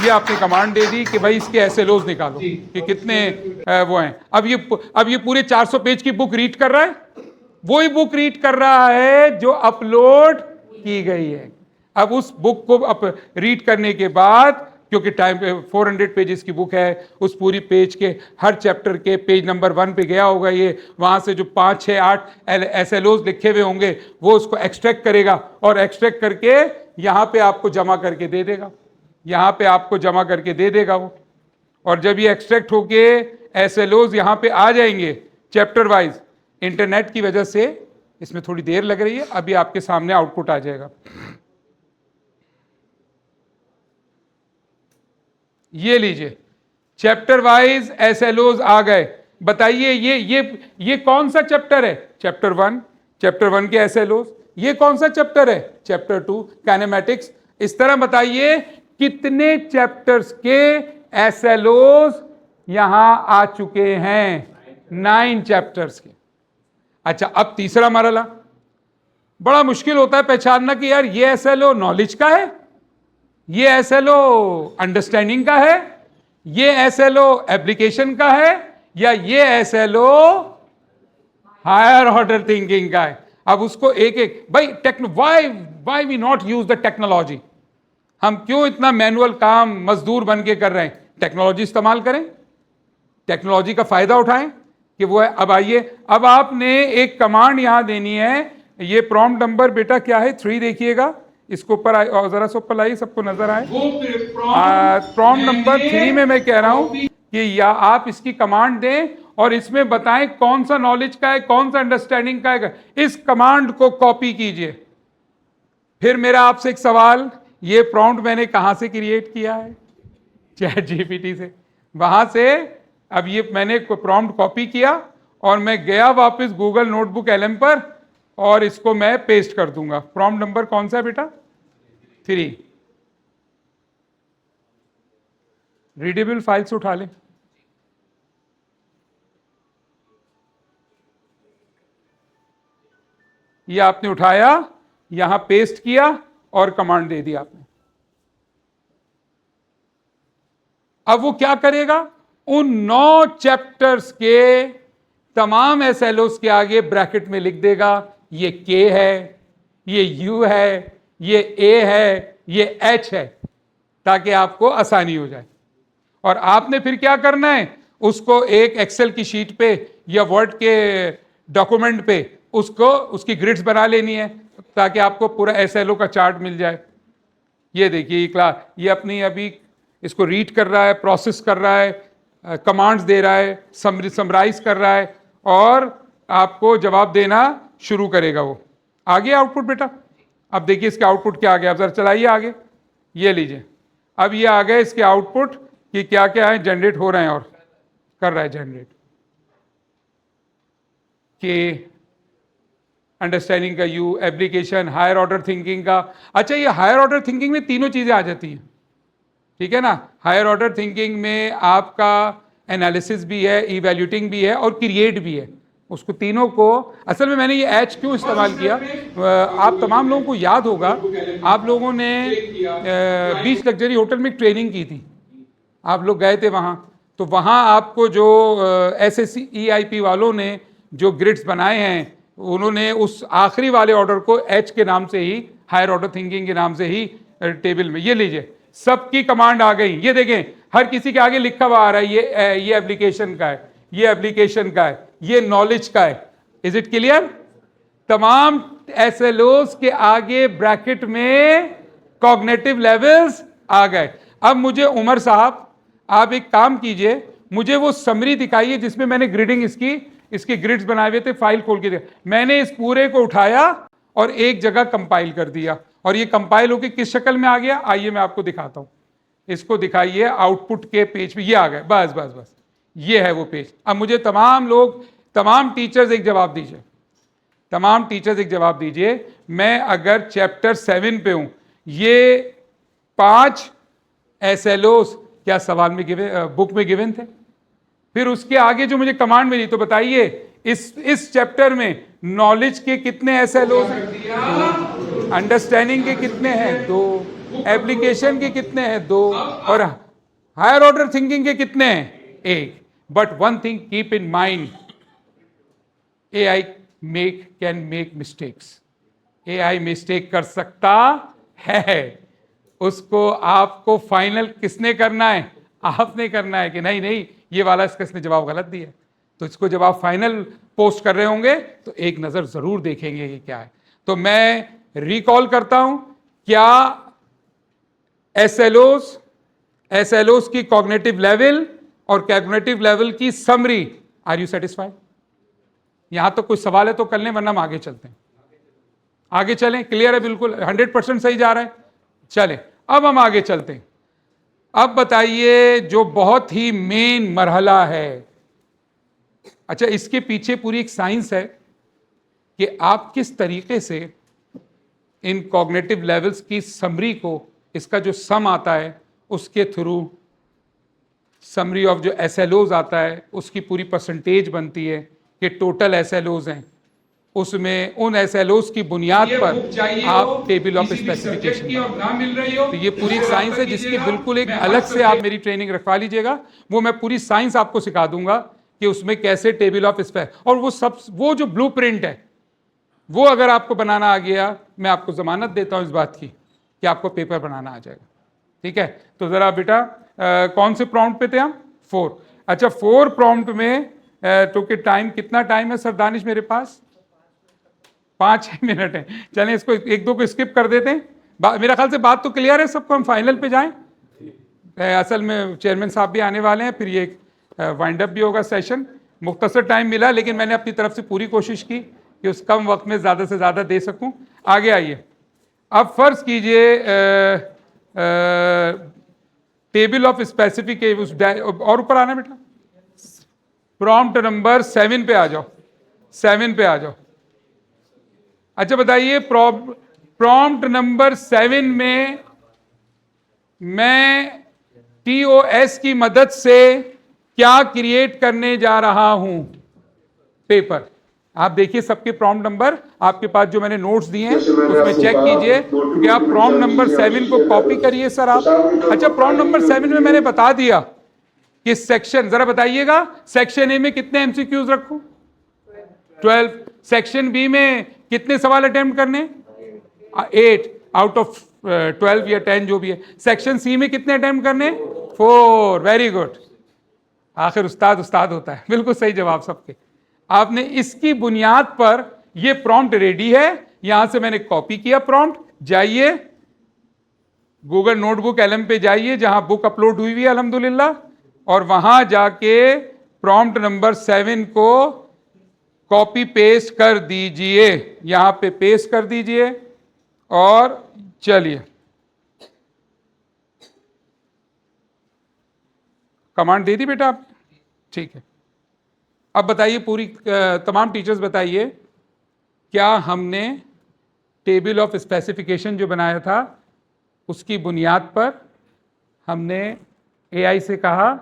ये आपने कमांड दे दी कि भाई इसके एसएलओज निकालो कि कितने वो हैं। अब ये पूरे 400 पेज की बुक रीड कर रहा है, वही बुक रीड कर रहा है जो अपलोड की गई है। अब उस बुक को रीड करने के बाद, क्योंकि टाइम 400 पेजेस की बुक है, उस पूरी पेज के हर चैप्टर के पेज नंबर 1 पे गया होगा ये, वहां से जो 5, 6, 8 एसएलओज लिखे हुए होंगे वो उसको एक्सट्रैक्ट करेगा और एक्सट्रैक्ट करके यहां पे आपको जमा करके दे देगा। यहां पे आपको जमा करके दे देगा वो। और जब ये एक्सट्रैक्ट होके एसएलओज यहां पे आ जाएंगे चैप्टर वाइज, इंटरनेट की वजह से इसमें थोड़ी देर लग रही है, अभी आपके सामने आउटपुट आ जाएगा। ये लीजिए, चैप्टर वाइज एसएलओज आ गए। बताइए ये कौन सा चैप्टर है? चैप्टर 1, चैप्टर 1 के एसएलओज। ये कौन सा चैप्टर है? Chapter 2 kinematics. इस तरह बताइए कितने चैप्टर्स के एसएलओज यहां आ चुके हैं? 9 चैप्टर्स के। अच्छा, अब तीसरा मरहला बड़ा मुश्किल होता है पहचानना कि यार ये एसएलओ नॉलेज का है, ये एसएलओ अंडरस्टैंडिंग का है, ये एसएलओ एप्लीकेशन का है, या ये एसएलओ हायर ऑर्डर थिंकिंग का है। अब उसको एक एक भाई why we not use the technology. हम क्यों इतना मैनुअल काम मजदूर बन के कर रहे हैं? टेक्नोलॉजी इस्तेमाल करें, टेक्नोलॉजी का फायदा उठाएं कि वो है। अब आइए, अब आपने एक कमांड यहां देनी है। ये प्रॉम्प्ट नंबर बेटा क्या है? 3 देखिएगा, इसको ऊपर जरा से ऊपर लाइए, सबको नजर आए। प्रॉम्प्ट नंबर 3 में मैं कह रहा हूं कि या आप इसकी कमांड दें और इसमें बताएं कौन सा नॉलेज का है, कौन सा अंडरस्टैंडिंग का है। इस कमांड को कॉपी कीजिए। फिर मेरा आपसे एक सवाल, ये प्रॉम्प्ट मैंने कहां से क्रिएट किया है? चैट जीपीटी से। वहां से अब ये मैंने प्रॉम्प्ट कॉपी किया और मैं गया वापस गूगल नोटबुक LM पर और इसको मैं पेस्ट कर दूंगा। प्रॉम्प्ट नंबर कौन सा है बेटा? 3। रीडेबल फाइल से उठा लें। ये आपने उठाया, यहां पेस्ट किया और कमांड दे दी आपने। अब वो क्या करेगा? उन 9 चैप्टर्स के तमाम SLOs के आगे ब्रैकेट में लिख देगा, ये K है, ये U है, ये A है, ये H है, ताकि आपको आसानी हो जाए। और आपने फिर क्या करना है? उसको एक एक्सेल की शीट पे या वर्ड के डॉक्यूमेंट पे उसको उसकी ग्रिड्स बना लेनी है, ताकि आपको पूरा SLO का चार्ट मिल जाए। ये देखिए क्लास, ये अपनी अभी इसको रीड कर रहा है, प्रोसेस कर रहा है, कमांड्स दे रहा है, समराइज कर रहा है और आपको जवाब देना शुरू करेगा। वो आ गया आउटपुट बेटा। अब देखिए इसका आउटपुट क्या आ गया, अब जरा चलाइए आगे। ये लीजिए, अब ये आ गया इसके आउटपुट कि क्या क्या है जनरेट हो रहे हैं और कर रहा है जनरेट। के अंडरस्टैंडिंग का U, application, higher order thinking का। अच्छा, ये हायर ऑर्डर थिंकिंग में तीनों चीजें आ जाती हैं, ठीक है ना। हायर ऑर्डर थिंकिंग में आपका एनालिसिस भी है, इवैल्यूएटिंग भी है और क्रिएट भी है। उसको तीनों को असल में मैंने ये H क्यों इस्तेमाल किया, आप तमाम लोगों को याद होगा, आप लोगों ने बीच लग्जरी होटल में ट्रेनिंग की थी, आप लोग गए थे वहाँ। तो वहाँ आपको जो SSC EIP वालों ने जो ग्रिड्स बनाए हैं, उन्होंने उस आखिरी वाले ऑर्डर को H के नाम से ही, हायर ऑर्डर थिंकिंग के नाम से ही टेबल में, ये लीजिए सबकी कमांड आ गई। ये देखें हर किसी के आगे लिखा हुआ आ रहा है, ये एप्लीकेशन का है, ये एप्लीकेशन का है, ये नॉलेज का है। Is it clear? तमाम SLOs के आगे ब्रैकेट में कॉग्निटिव लेवल्स आ गए। अब मुझे उमर साहब आप एक काम कीजिए, मुझे वो समरी दिखाइए जिसमें मैंने ग्रिडिंग इसके ग्रिड्स बनाए हुए थे, फाइल खोल के देखा। मैंने इस पूरे को उठाया और एक जगह कंपाइल कर दिया और ये कंपाइल होकर किस शक्ल में आ गया, आइए मैं आपको दिखाता हूं। इसको दिखाइए आउटपुट के पेज पे, ये आ गया। बस बस बस, ये है वो पेज। अब मुझे तमाम टीचर्स एक जवाब दीजिए, तमाम टीचर्स एक जवाब दीजिए। मैं अगर चैप्टर 7 पे हूं, ये 5 SLOs क्या सवाल में बुक में गिवन थे? फिर उसके आगे जो मुझे कमांड मिली, तो बताइए इस चैप्टर में नॉलेज के कितने SLOs हैं? अंडरस्टैंडिंग के कितने हैं? 2। एप्लीकेशन के कितने हैं? 2। और हायर ऑर्डर थिंकिंग के कितने हैं? 1। But one thing keep in mind, AI can make mistakes. AI mistake कर सकता है, उसको आपको फाइनल किसने करना है? आपने करना है कि नहीं ये वाला इसने जवाब गलत दिया, तो इसको जब आप फाइनल पोस्ट कर रहे होंगे तो एक नजर जरूर देखेंगे कि क्या है। तो मैं रिकॉल करता हूं, क्या SLOs की कॉग्निटिव लेवल और कॉग्निटिव लेवल की समरी, आर यू सेटिस्फाइड? यहां तो कोई सवाल है तो कर लें, वरना हम आगे चलते हैं। आगे चलें, क्लियर है? बिल्कुल 100% सही जा रहा है। चलें अब हम आगे चलते हैं। अब बताइए जो बहुत ही मेन मरहला है, अच्छा इसके पीछे पूरी एक साइंस है कि आप किस तरीके से इन कॉग्निटिव लेवल्स की समरी को, इसका जो सम आता है उसके थ्रू समरी ऑफ जो SLOs आता है उसकी पूरी परसेंटेज बनती है कि टोटल SLOs हैं, उसमें उन SLOs की बुनियाद पर आप टेबल ऑफ स्पेसिफिकेशन मिल रही हो। तो ये पूरी साइंस है जिसकी बिल्कुल एक अलग से आप मेरी ट्रेनिंग रखवा लीजिएगा, वो मैं पूरी साइंस आपको सिखा दूंगा कि उसमें कैसे टेबल ऑफ स्पेसिफिकेशन, और वो जो ब्लूप्रिंट है वो अगर आपको बनाना आ गया, मैं आपको जमानत देता हूं इस बात की कि आपको पेपर बनाना आ जाएगा। ठीक है, तो जरा बेटा कौन से प्रॉम्प्ट पे थे हम? 4। अच्छा 4 प्रॉम्प्ट में तो के टाइम, कितना टाइम है सर दानिश मेरे पास? 5 मिनट है। चलें इसको 1-2 को स्किप कर देते हैं। मेरा ख्याल से बात तो क्लियर है सबको, हम फाइनल पे जाएं। असल में चेयरमैन साहब भी आने वाले हैं, फिर ये वाइंड अप भी होगा सेशन। मुख्तसर टाइम मिला, लेकिन मैंने अपनी तरफ से पूरी कोशिश की कि उस कम वक्त में ज़्यादा से ज़्यादा दे सकूं। आगे आइए, अब फ़र्ज़ कीजिए टेबल ऑफ स्पेसिफिक, और ऊपर आना बेटा, प्रॉम्प्ट नंबर 7 पे आ जाओ, 7 पे आ जाओ। अच्छा बताइए, प्रॉम्प्ट नंबर 7 में मैं TOS की मदद से क्या क्रिएट करने जा रहा हूं? पेपर। आप देखिए सबके प्रॉम्प्ट नंबर आपके पास जो मैंने नोट्स दिए हैं उसमें चेक कीजिए, क्योंकि आप प्रॉम्प्ट नंबर 7 को कॉपी करिए सर आप। अच्छा, प्रॉम्प्ट नंबर 7 में मैंने बता दिया कि सेक्शन, जरा बताइएगा, सेक्शन ए में कितने MCQs रखूं? 12। सेक्शन बी में कितने सवाल अटेम्प्ट करने? 8 आउट ऑफ 12 या 10 जो भी है। सेक्शन सी में कितने अटेम्प्ट करने? 4। वेरी गुड, आखिर उस्ताद होता है। बिल्कुल सही जवाब सबके। आपने इसकी बुनियाद पर ये प्रॉम्प्ट रेडी है, यहां से मैंने कॉपी किया प्रॉम्प्ट। जाइए गूगल नोटबुक LM पे जाइए जहां बुक अपलोड हुई हुई है अल्हम्दुलिल्लाह, और वहां जाके प्रॉम्प्ट नंबर 7 को कॉपी पेस्ट कर दीजिए, यहां पे पेस्ट कर दीजिए और चलिए कमांड दे दी बेटा आप, ठीक है। अब बताइए पूरी तमाम टीचर्स बताइए, क्या हमने टेबल ऑफ स्पेसिफिकेशन जो बनाया था उसकी बुनियाद पर हमने AI से कहा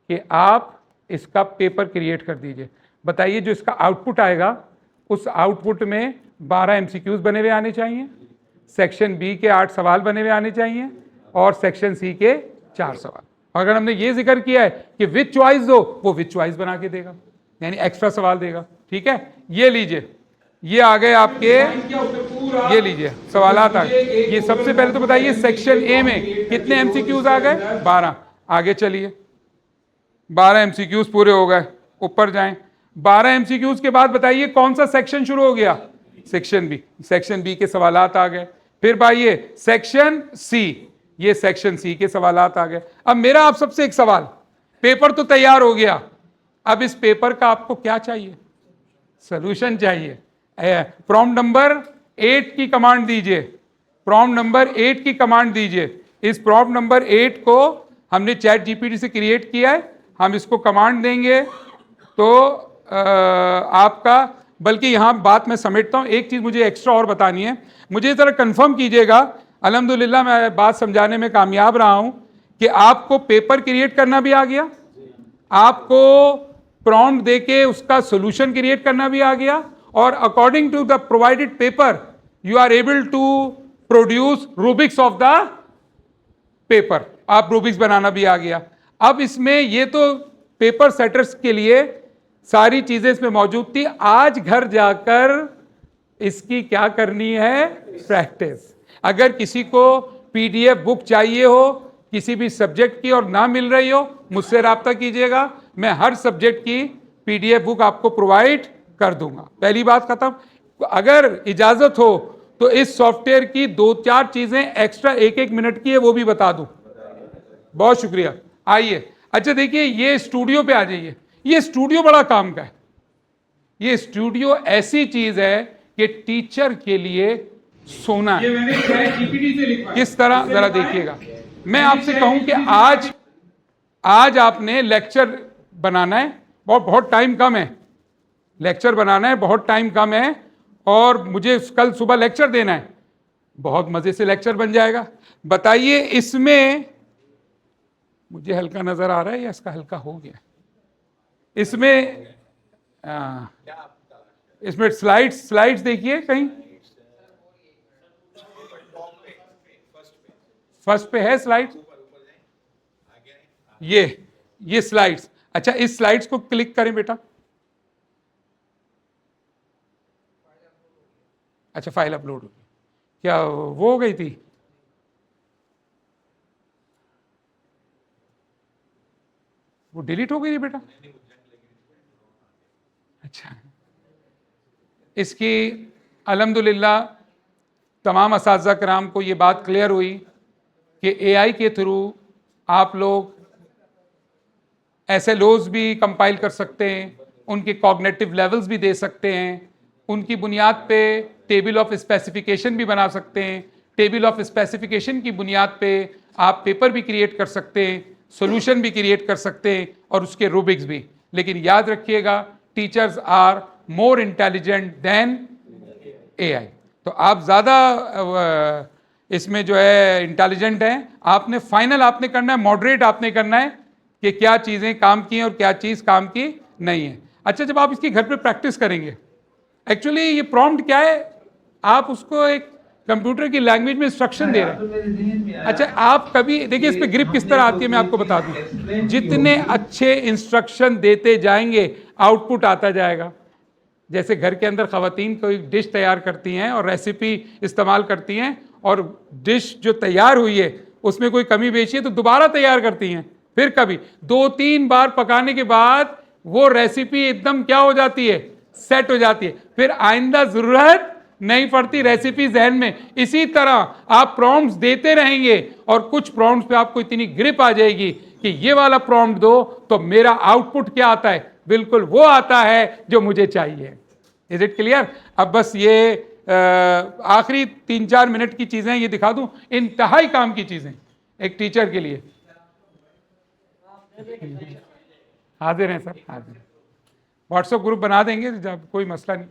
कि आप इसका पेपर क्रिएट कर दीजिए। बताइए जो इसका आउटपुट आएगा उस आउटपुट में 12 MCQs बने हुए आने चाहिए, सेक्शन बी के 8 सवाल बने हुए आने चाहिए और सेक्शन सी के 4 सवाल। अगर हमने ये जिक्र किया है कि विद चॉइस दो, वो विद चॉइस बना के देगा, यानी एक्स्ट्रा सवाल देगा। ठीक है, ये लीजिए, ये आ गए आपके, ये लीजिए सवालात आ गए। ये सबसे पहले तो बताइए सेक्शन ए में कितने MCQs आ गए? 12। आगे चलिए, 12 MCQs पूरे हो गए, ऊपर जाएं। 12 MCQs के बाद बताइए कौन सा सेक्शन शुरू हो गया? Section B. सेक्शन बी के सवालात आ गए। फिर भाइये सेक्शन सी, ये सेक्शन सी के सवालात आ गए। अब मेरा आप सबसे एक सवाल, पेपर तो तैयार हो गया, अब इस पेपर का आपको क्या चाहिए? सॉल्यूशन चाहिए। प्रॉम्प्ट नंबर 8 की कमांड दीजिए, प्रॉम्प्ट नंबर 8 की कमांड दीजिए। इस प्रॉम्प्ट नंबर 8 को हमने चैट GPT से क्रिएट किया है, हम इसको कमांड देंगे तो आपका, बल्कि यहां बात मैं समेटता हूं, एक चीज मुझे एक्स्ट्रा और बतानी है, मुझे जरा कंफर्म कीजिएगा। अल्हम्दुलिल्लाह मैं बात समझाने में कामयाब रहा हूं कि आपको पेपर क्रिएट करना भी आ गया, आपको प्रॉम्प्ट देके उसका सॉल्यूशन क्रिएट करना भी आ गया, और according to the provided paper you are able to produce rubrics of the paper. आप रूबिक्स बनाना भी आ गया। अब इसमें ये तो पेपर सेटर्स के लिए सारी चीजें इसमें मौजूद थी। आज घर जाकर इसकी क्या करनी है? प्रैक्टिस। अगर किसी को PDF बुक चाहिए हो किसी भी सब्जेक्ट की और ना मिल रही हो, मुझसे राब्ता कीजिएगा, मैं हर सब्जेक्ट की PDF बुक आपको प्रोवाइड कर दूंगा। पहली बात खत्म। अगर इजाजत हो तो इस सॉफ्टवेयर की 2-4 चीजें एक्स्ट्रा 1-1 मिनट की है, वो भी बता दूं। बहुत शुक्रिया। आइए, अच्छा देखिए, ये स्टूडियो पे आ जाइए। ये स्टूडियो बड़ा काम का है। ये स्टूडियो ऐसी चीज है कि टीचर के लिए सोना है। ये मैंने चैट GPT से लिखवाया। किस तरह, जरा देखिएगा। मैं आपसे कहूं कि आज आपने लेक्चर बनाना है, बहुत टाइम कम है, लेक्चर बनाना है, बहुत टाइम कम है, और मुझे कल सुबह लेक्चर देना है, बहुत मजे से लेक्चर बन जाएगा। बताइए इसमें मुझे हल्का नजर आ रहा है या इसका हल्का हो गया? इसमें स्लाइड्स देखिए कहीं, फर्स्ट पे है स्लाइड, ये स्लाइड्स। अच्छा, इस स्लाइड्स को क्लिक करें बेटा। अच्छा, फाइल अपलोड हो गई, क्या वो हो गई थी? वो डिलीट हो गई थी बेटा? अच्छा, इसकी अल्हम्दुलिल्लाह तमाम असातिज़ा कराम को ये बात क्लियर हुई कि AI के थ्रू आप लोग SLOs भी कंपाइल कर सकते हैं, उनके कॉग्निटिव लेवल्स भी दे सकते हैं, उनकी बुनियाद पे टेबल ऑफ स्पेसिफिकेशन भी बना सकते हैं, टेबल ऑफ स्पेसिफिकेशन की बुनियाद पे आप पेपर भी क्रिएट कर सकते हैं, सॉल्यूशन भी क्रिएट कर सकते हैं और उसके रूबिक्स भी। लेकिन याद रखिएगा, teachers are more intelligent than AI। तो आप ज़्यादा इसमें जो है इंटेलिजेंट हैं। आपने फाइनल आपने करना है, मॉडरेट आपने करना है कि क्या चीज़ें काम की हैं और क्या चीज़ काम की नहीं है। अच्छा, जब आप इसकी घर पे प्रैक्टिस करेंगे, एक्चुअली ये प्रॉम्प्ट क्या है, आप उसको एक कंप्यूटर की लैंग्वेज में इंस्ट्रक्शन दे रहे हैं। अच्छा, आप कभी देखिए इस पे ग्रिप किस तरह आती है, मैं आपको बता दूं। जितने अच्छे इंस्ट्रक्शन देते जाएंगे आउटपुट आता जाएगा। जैसे घर के अंदर खवातीन कोई डिश तैयार करती हैं और रेसिपी इस्तेमाल करती हैं, और डिश जो तैयार हुई है उसमें कोई कमी बेची है तो दोबारा तैयार करती हैं, फिर कभी 2-3 बार पकाने के बाद वो रेसिपी एकदम क्या हो जाती है, सेट हो जाती है, फिर आइंदा जरूरत नहीं पड़ती रेसिपी जहन में। इसी तरह आप प्रॉम्प्ट्स देते रहेंगे और कुछ प्रॉम्प्ट्स पे आपको इतनी ग्रिप आ जाएगी कि ये वाला प्रॉम्प्ट दो तो मेरा आउटपुट क्या आता है, बिल्कुल वो आता है जो मुझे चाहिए। Is it clear? अब बस ये आखिरी 3-4 मिनट की चीजें ये दिखा दूं, इंतहाई काम की चीजें एक टीचर के लिए। हाजिर हैं सर, हाजिर। व्हाट्सएप ग्रुप बना देंगे, जब कोई मसला नहीं।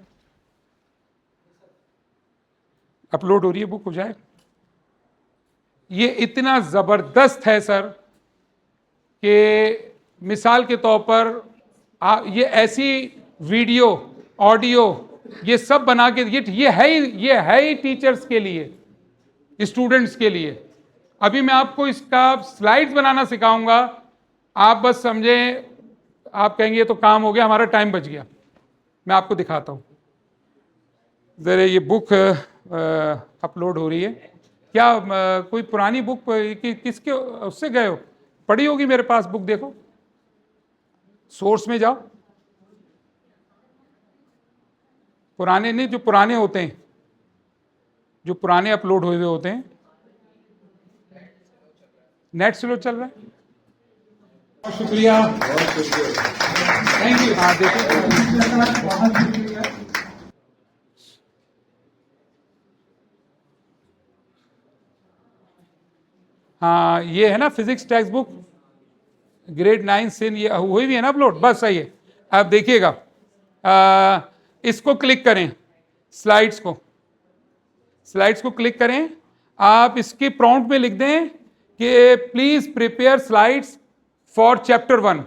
अपलोड हो रही है, बुक हो जाए। ये इतना जबरदस्त है सर कि मिसाल के तौर पर ये ऐसी वीडियो, ऑडियो, ये सब बना के ये है ही टीचर्स के लिए, स्टूडेंट्स के लिए। अभी मैं आपको इसका स्लाइड्स बनाना सिखाऊंगा, आप बस समझें, आप कहेंगे ये तो काम हो गया, हमारा टाइम बच गया। मैं आपको दिखाता हूँ जरा। ये बुक अपलोड हो रही है क्या? कोई पुरानी बुक किसके उससे गए हो, पड़ी होगी मेरे पास बुक, देखो सोर्स में जाओ। पुराने नहीं, जो पुराने होते हैं, जो पुराने अपलोड हुए होते हैं। नेट स्लो चल रहा है? बहुत शुक्रिया, थैंक यू। हाँ देखिए, हाँ ये है ना फिजिक्स टेक्स्ट बुक ग्रेड 9 से, ये हुई भी है ना अपलोड, बस सही है। अब देखिएगा, इसको क्लिक करें, स्लाइड्स को क्लिक करें। आप इसके प्रॉम्प्ट में लिख दें कि please prepare slides for chapter 1,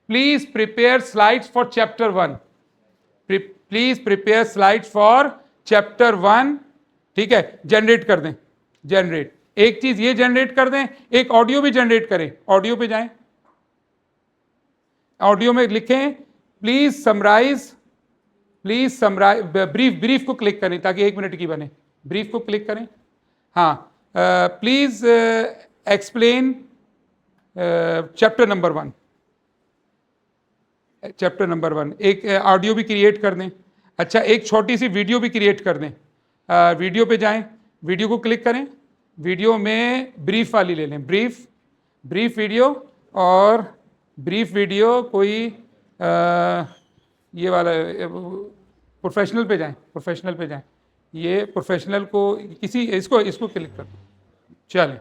please prepare slides for chapter 1, please prepare slides for chapter 1। ठीक है, जनरेट कर दें, जनरेट। एक चीज ये जनरेट कर दें, एक ऑडियो भी जनरेट करें। ऑडियो पे जाएं, ऑडियो में लिखें प्लीज समराइज, ब्रीफ को क्लिक करें ताकि 1 मिनट की बने। ब्रीफ को क्लिक करें, हाँ, please explain chapter number 1, chapter number 1। एक ऑडियो भी क्रिएट कर दें। अच्छा, एक छोटी सी वीडियो भी क्रिएट कर दें। वीडियो पे जाएं, वीडियो को क्लिक करें, वीडियो में ब्रीफ वाली ले लें, ब्रीफ वीडियो। और ब्रीफ वीडियो कोई ये वाला, प्रोफेशनल पे जाएं, ये प्रोफेशनल को किसी इसको क्लिक कर, चलें।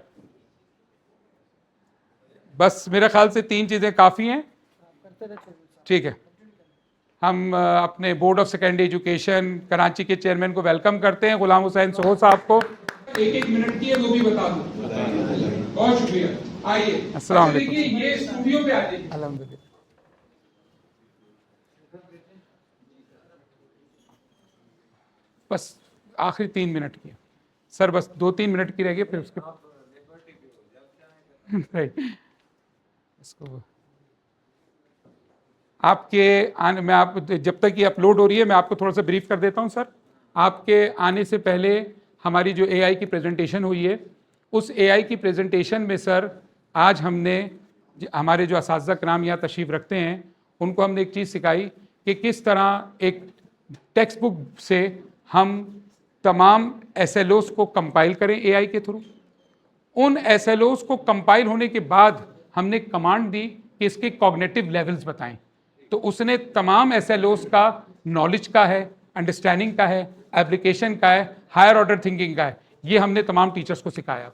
बस मेरे ख्याल से 3 चीज़ें काफ़ी हैं। ठीक है, हम अपने board of secondary education Karachi के चेयरमैन को वेलकम करते हैं, गुलाम हुसैन सोहो साहब को। 1-1 मिनट की है, वो भी बता दूं। बहुत शुक्रिया, आइए। अस्सलाम वालेकुम। ये स्टूडियो पे आ जाइए। अल्हम्दुलिल्लाह। बस आखिरी 3 मिनट की है सर, बस 2-3 मिनट की रह गई, फिर उसके इसको आपके आने में, आप जब तक ये अपलोड हो रही है मैं आपको थोड़ा सा ब्रीफ कर देता हूँ सर। आपके आने से पहले हमारी जो AI की प्रेजेंटेशन हुई है, उस AI की प्रेजेंटेशन में सर आज हमने हमारे जो असातिज़ा कराम यहाँ तशरीफ़ रखते हैं उनको हमने एक चीज़ सिखाई कि किस तरह एक टेक्स्ट बुक से हम तमाम SLOs को कंपाइल करें AI के थ्रू। उन SLOs को कंपाइल होने के बाद हमने कमांड दी कि इसके कॉग्निटिव लेवल्स बताएं। तो उसने तमाम SLOs का, नॉलेज का है, अंडरस्टैंडिंग का है, एप्लीकेशन का है, हायर ऑर्डर थिंकिंग का है, ये हमने तमाम टीचर्स को सिखाया।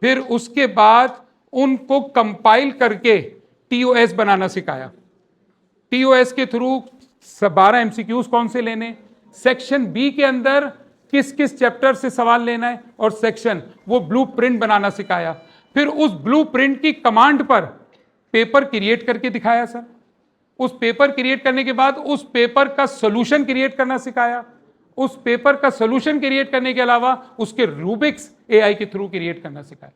फिर उसके बाद उनको कंपाइल करके TOS बनाना सिखाया। TOS के थ्रू 12 MCQs कौन से लेने, सेक्शन बी के अंदर किस किस चैप्टर से सवाल लेना है, और सेक्शन वो ब्लूप्रिंट बनाना सिखाया। फिर उस ब्लूप्रिंट की कमांड पर पेपर क्रिएट करके दिखाया सर। उस पेपर क्रिएट करने के बाद उस पेपर का सोल्यूशन क्रिएट करना सिखाया। उस पेपर का सोल्यूशन क्रिएट करने के अलावा उसके रूबिक्स AI के थ्रू क्रिएट करना सिखाया।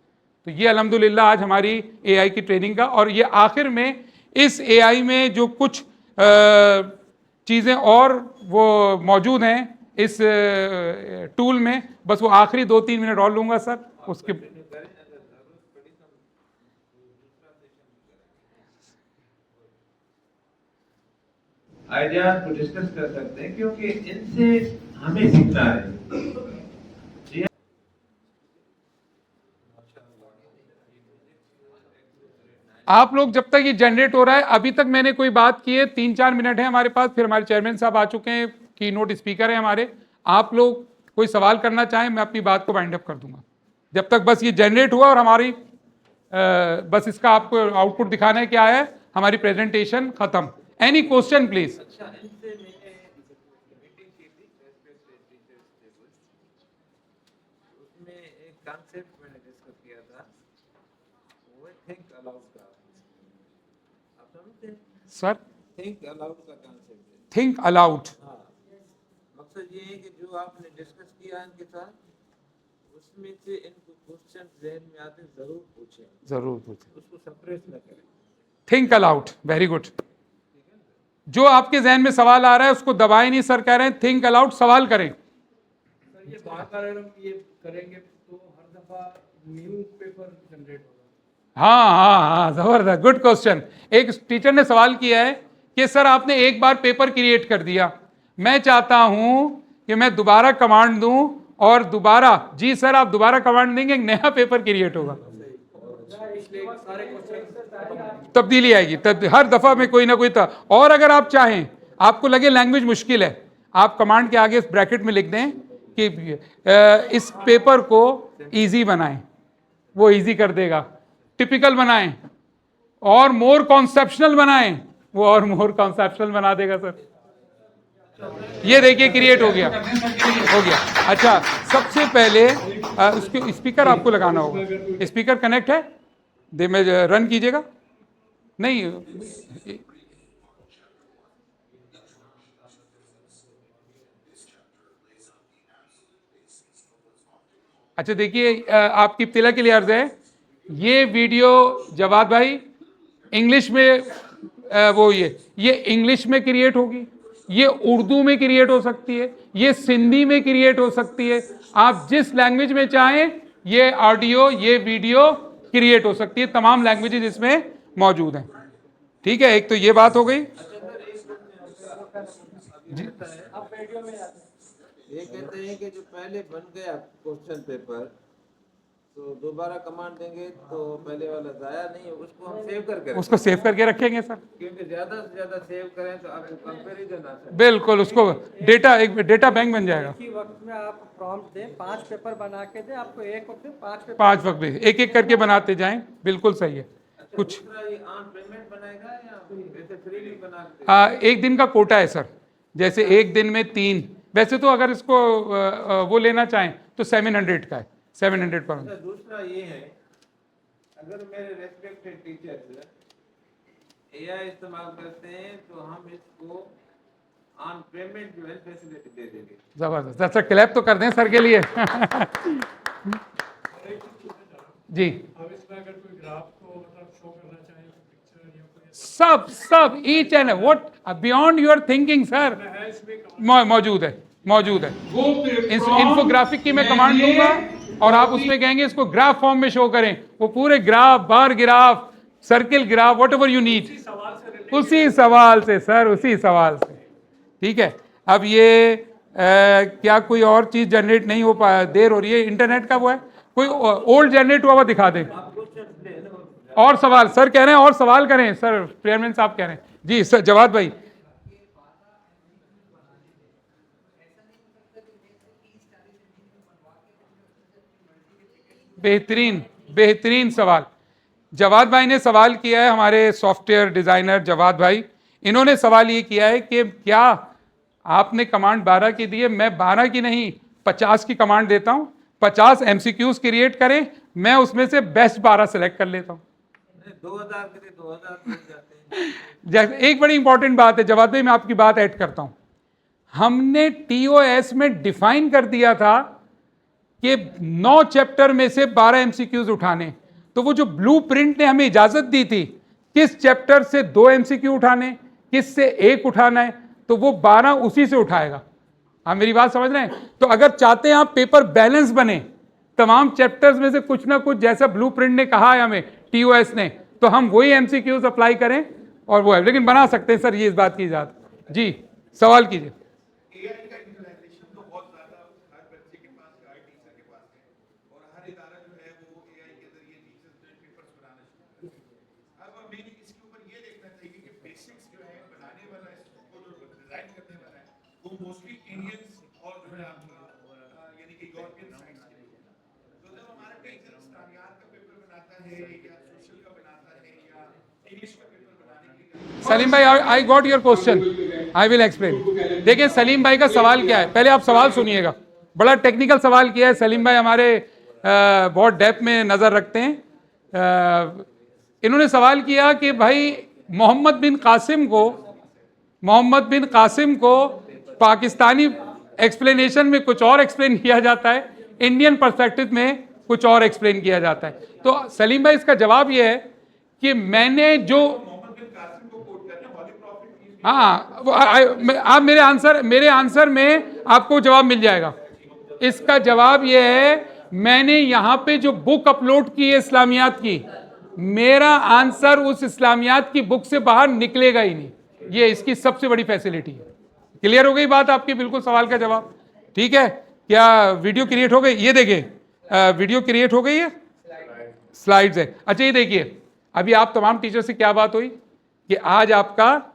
तो ये अल्हम्दुलिल्लाह आज हमारी AI की ट्रेनिंग का, और ये आखिर में इस AI में जो कुछ चीज़ें और वो मौजूद हैं इस टूल में, बस वो आखिरी 2-3 मिनट और लूँगा सर उसके। आइडियाज को डिस्कस कर सकते हैं, क्योंकि इनसे हमें सीखना है। आप लोग जब तक ये जनरेट हो रहा है, अभी तक मैंने कोई बात की है, 3-4 मिनट है हमारे पास, फिर हमारे चेयरमैन साहब आ चुके हैं, की नोट स्पीकर है हमारे। आप लोग कोई सवाल करना चाहें, मैं अपनी बात को वाइंड अप कर दूंगा। जब तक बस ये जनरेट हुआ और हमारी बस इसका आपको आउटपुट दिखाना है क्या है, हमारी प्रेजेंटेशन खत्म। Any question please. उसमें एक कॉन्सेप्ट मैंने डिस्कस किया था, वो थिंक अलाउड का। आप समझते हैं? सर थिंक अलाउड का कॉन्सेप्ट है। थिंक अलाउड, हाँ, मकसद ये है कि जो आपने डिस्कस किया इनके साथ, उसमें से इनको क्वेश्चन ज़हन में आते जरूर पूछें, जरूर पूछें, उसको सप्रेस न करें। Think allowed, very good. जो आपके जहन में सवाल आ रहा है उसको दबाए नहीं सर, कह रहे हैं थिंक अलाउड, सवाल करें। ये बात अगर हम ये करेंगे तो हर दफा न्यू पेपर जनरेट होगा। हाँ, जबरदस्त, गुड क्वेश्चन। एक टीचर ने सवाल किया है कि सर आपने एक बार पेपर क्रिएट कर दिया, मैं चाहता हूं कि मैं दोबारा कमांड दूं और दोबारा, जी सर आप दोबारा कमांड देंगे, एक नया पेपर क्रिएट होगा, तब्दीली आएगी, हर दफा में कोई ना कोई था। और अगर आप चाहें, आपको लगे लैंग्वेज मुश्किल है, आप कमांड के आगे ब्रैकेट में लिख दें कि इस पेपर को इजी बनाएं, वो इजी कर देगा। टिपिकल बनाएं और मोर कॉन्सेप्शनल बनाएं, वो और मोर कॉन्सेप्शनल बना देगा सर। ये देखिए क्रिएट हो गया। अच्छा, सबसे पहले उसके स्पीकर आपको लगाना होगा। स्पीकर कनेक्ट है, दे में रन कीजिएगा। नहीं, अच्छा देखिए, आपकी इत्तला के लिए अर्ज है, ये वीडियो जवाद भाई इंग्लिश में वो ये इंग्लिश में क्रिएट होगी, ये उर्दू में क्रिएट हो सकती है, ये सिंधी में क्रिएट हो सकती है, आप जिस लैंग्वेज में चाहें ये ऑडियो, ये वीडियो क्रिएट हो सकती है। तमाम लैंग्वेजेस इसमें मौजूद हैं। ठीक है, एक तो ये बात हो गई। ये कहते हैं कि जो पहले बन गया क्वेश्चन पेपर, तो दोबारा कमांड देंगे तो पहले वाला जाया नहीं है, उसको हम सेव करके उसको सेव करके रखेंगे सर, क्योंकि ज्यादा से ज्यादा सेव करें तो आपको कंपैरिजन आ सकता है। बिल्कुल, उसको डेटा, एक डेटा बैंक बन जाएगा। इसी वक्त में आप प्रॉम्प्ट दें, 5 पेपर बना के दें, आपको एक वक्त में 5 पेपर, 5 वक्त में एक एक करके बनाते जाएं, बिल्कुल सही है। कुछ दूसरा ये ऑन पेमेंट बनाएगा या वैसे फ्रीली बना के? एक दिन का कोटा है सर, जैसे एक दिन में 3, वैसे तो अगर इसको वो लेना चाहें तो 700 का है, 700 पर। दूसरा ये है, अगर मेरे रेस्पेक्टेड टीचर्स AI इस्तेमाल करते हैं तो हम इसको ऑन पेमेंट जो है फैसिलिटी दे देंगे। जबरदस्त, अच्छा क्लैप तो कर दें सर के लिए। जी, अब इसमें अगर कोई ग्राफ को मतलब शो करना चाहे, पिक्चर या कोई सब each and what beyond your thinking sir है इसमें मौजूद है। इन्फोग्राफिक की मैं कमांड दूंगा और आप उसमें कहेंगे इसको ग्राफ फॉर्म में शो करें, वो पूरे graph, bar graph, circle graph, what ever you need, उसी सवाल से सर, उसी सवाल से। ठीक है, अब ये क्या कोई और चीज जनरेट नहीं हो पाया, देर हो रही है, इंटरनेट का वो है, कोई ओल्ड जनरेट हुआ दिखा दें। और सवाल सर कह रहे हैं, और सवाल करें सर, चेयरमैन साहब कह रहे हैं जी सर। जवाद भाई, बेहतरीन बेहतरीन सवाल जवाद भाई ने सवाल किया है, हमारे सॉफ्टवेयर डिजाइनर जवाद भाई। इन्होंने सवाल ये किया है कि क्या आपने कमांड 12 की दी है, मैं 12 की नहीं 50 की कमांड देता हूं, 50 एमसीक्यूज क्रिएट करें, मैं उसमें से बेस्ट 12 सेलेक्ट कर लेता हूं। 2000 के लिए 2000 मिल जाते हैं। जैसे एक बड़ी इंपॉर्टेंट बात है जवाब भाई, मैं आपकी बात ऐड करता हूं। हमने टीओएस में डिफाइन कर दिया था कि 9 चैप्टर में से 12 एमसीक्यूज उठाने, तो वो जो ब्लूप्रिंट ने हमें इजाजत दी थी किस चैप्टर से 2 एमसीक्यू उठाने, किस से 1 उठाना है, तो वो 12 उसी से उठाएगा। आप मेरी बात समझ रहे हैं? तो अगर चाहते हैं आप पेपर बैलेंस बने, तमाम चैप्टर्स में से कुछ ना कुछ जैसा ब्लूप्रिंट ने कहा है हमें टीओएस ने, तो हम वही एमसीक्यूज अप्लाई करें और वो है, लेकिन बना सकते हैं सर, ये इस बात की इजाजत। जी सवाल कीजिए। एआई का यूटिलाइजेशन तो बहुत ज्यादा हर बच्चे के पास है, हर टीचर के पास है, और हर इदारा जो है वो एआई के जरिए टीचर्स जो पेपर्स बनाना शुरू कर देते हैं। अब हमें इसके ऊपर ये देखना चाहिए कि बेसिक्स जो है बनाने वाला इसको जो डिजाइन करने वाला है वो मोस्टली इंडियंस और जो है आपका यानी कि यूरोपियन साइंस के लिए। तो जब हमारा टीचर इस्लामियात का पेपर बनाता है या सोशल का बनाता है या इंग्लिश का पेपर बनाने के लिए, सलीम भाई I got your question, I will explain. देखिए सलीम भाई का सवाल क्या है, पहले आप सवाल सुनिएगा, बड़ा टेक्निकल सवाल किया है सलीम भाई, हमारे बहुत डेप्थ में नजर रखते हैं। इन्होंने सवाल किया कि भाई मोहम्मद बिन कासिम को पाकिस्तानी एक्सप्लेनेशन में कुछ और एक्सप्लेन किया जाता है, इंडियन पर्सपेक्टिव में कुछ और एक्सप्लेन किया जाता है। तो सलीम भाई इसका जवाब यह है कि मैंने जो हाँ आप मेरे आंसर में आपको जवाब मिल जाएगा। इसका जवाब यह है, मैंने यहां पे जो बुक अपलोड की है इस्लामियात की, मेरा आंसर उस इस्लामियात की बुक से बाहर निकलेगा ही नहीं, ये इसकी सबसे बड़ी फैसिलिटी है। क्लियर हो गई बात आपकी, बिल्कुल सवाल का जवाब। ठीक है, क्या वीडियो क्रिएट हो गई? ये देखिए वीडियो क्रिएट हो गई है, स्लाइड्स है। अच्छा ये देखिए, अभी आप तमाम टीचर से क्या बात हुई कि आज आपका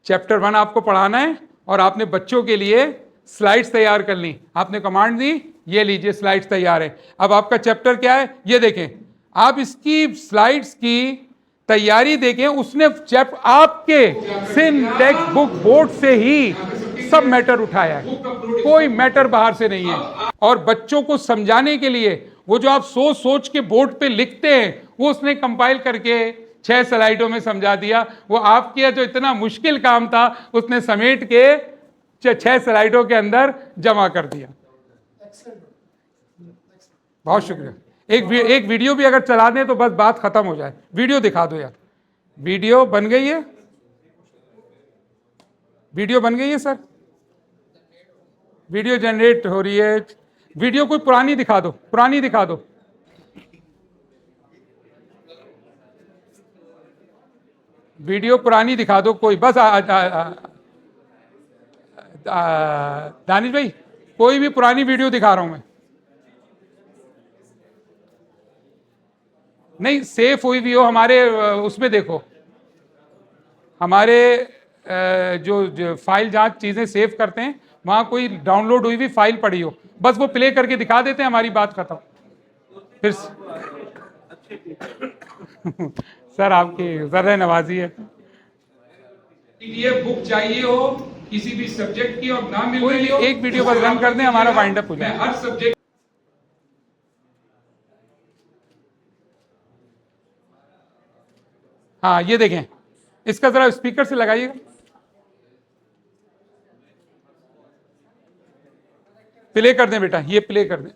चैप्टर 1 आपको पढ़ाना है और आपने बच्चों के लिए स्लाइड्स तैयार कर ली, आपने कमांड दी, ये लीजिए स्लाइड्स तैयार है। अब आपका चैप्टर क्या है ये देखें, आप इसकी स्लाइड्स की तैयारी देखें, उसने आपके सिन टेक्स्ट बुक बोर्ड से ही सब मैटर उठाया है, कोई मैटर बाहर से नहीं है। और बच्चों को समझाने के लिए वो जो आप सोच सोच के बोर्ड पे लिखते हैं, वो उसने कंपाइल करके 6 स्लाइडों में समझा दिया। वो आपके जो इतना मुश्किल काम था उसने समेट के 6 स्लाइडों के अंदर जमा कर दिया। बहुत शुक्रिया। एक वीडियो भी अगर चला दें तो बस बात खत्म हो जाए। वीडियो दिखा दो यार, वीडियो बन गई है, वीडियो बन गई है सर, वीडियो जनरेट हो रही है। वीडियो कोई पुरानी दिखा दो, पुरानी दिखा दो। वीडियो पुरानी दिखा दो कोई, बस दानिश भाई कोई भी पुरानी वीडियो दिखा रहा हूं मैं, नहीं सेफ हुई भी हो हमारे उसमें देखो, हमारे जो फाइल जहाँ चीजें सेव करते हैं वहां कोई डाउनलोड हुई हुई फाइल पड़ी हो, बस वो प्ले करके दिखा देते हैं, हमारी बात खत्म। फिर सर आपकी ज़रा नवाजी है। ये बुक चाहिए हो किसी भी सब्जेक्ट की और ना मिल रही हो, एक वीडियो बस रन कर दें, हमारा वाइंड अप हो जाए। हर सब्जेक्ट हाँ ये देखें, इसका जरा स्पीकर से लगाइएगा, प्ले कर दें बेटा, ये प्ले कर दें।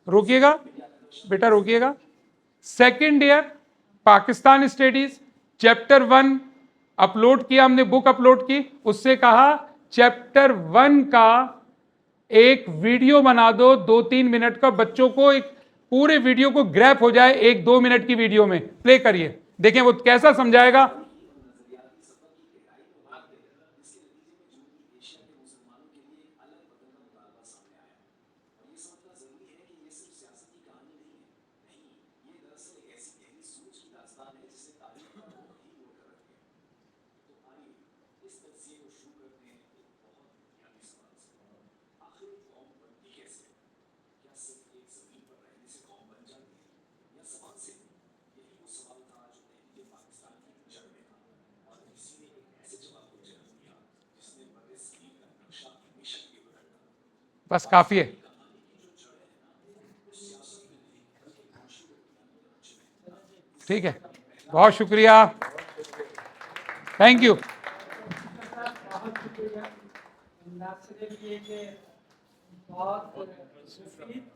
रोकिएगा बेटा, रोकिएगा। Second year Pakistan studies chapter 1 upload किया हमने, बुक अपलोड की, उससे कहा चैप्टर 1 का एक वीडियो बना दो 2-3 मिनट का, बच्चों को एक पूरे वीडियो को ग्रैप हो जाए 1-2 मिनट की वीडियो में, प्ले करिए, देखें वो कैसा समझाएगा। बस काफी है। ठीक है, बहुत शुक्रिया, थैंक यू। बहुत शुक्रिया। ना सिर्फ ये कि बहुत मुफीद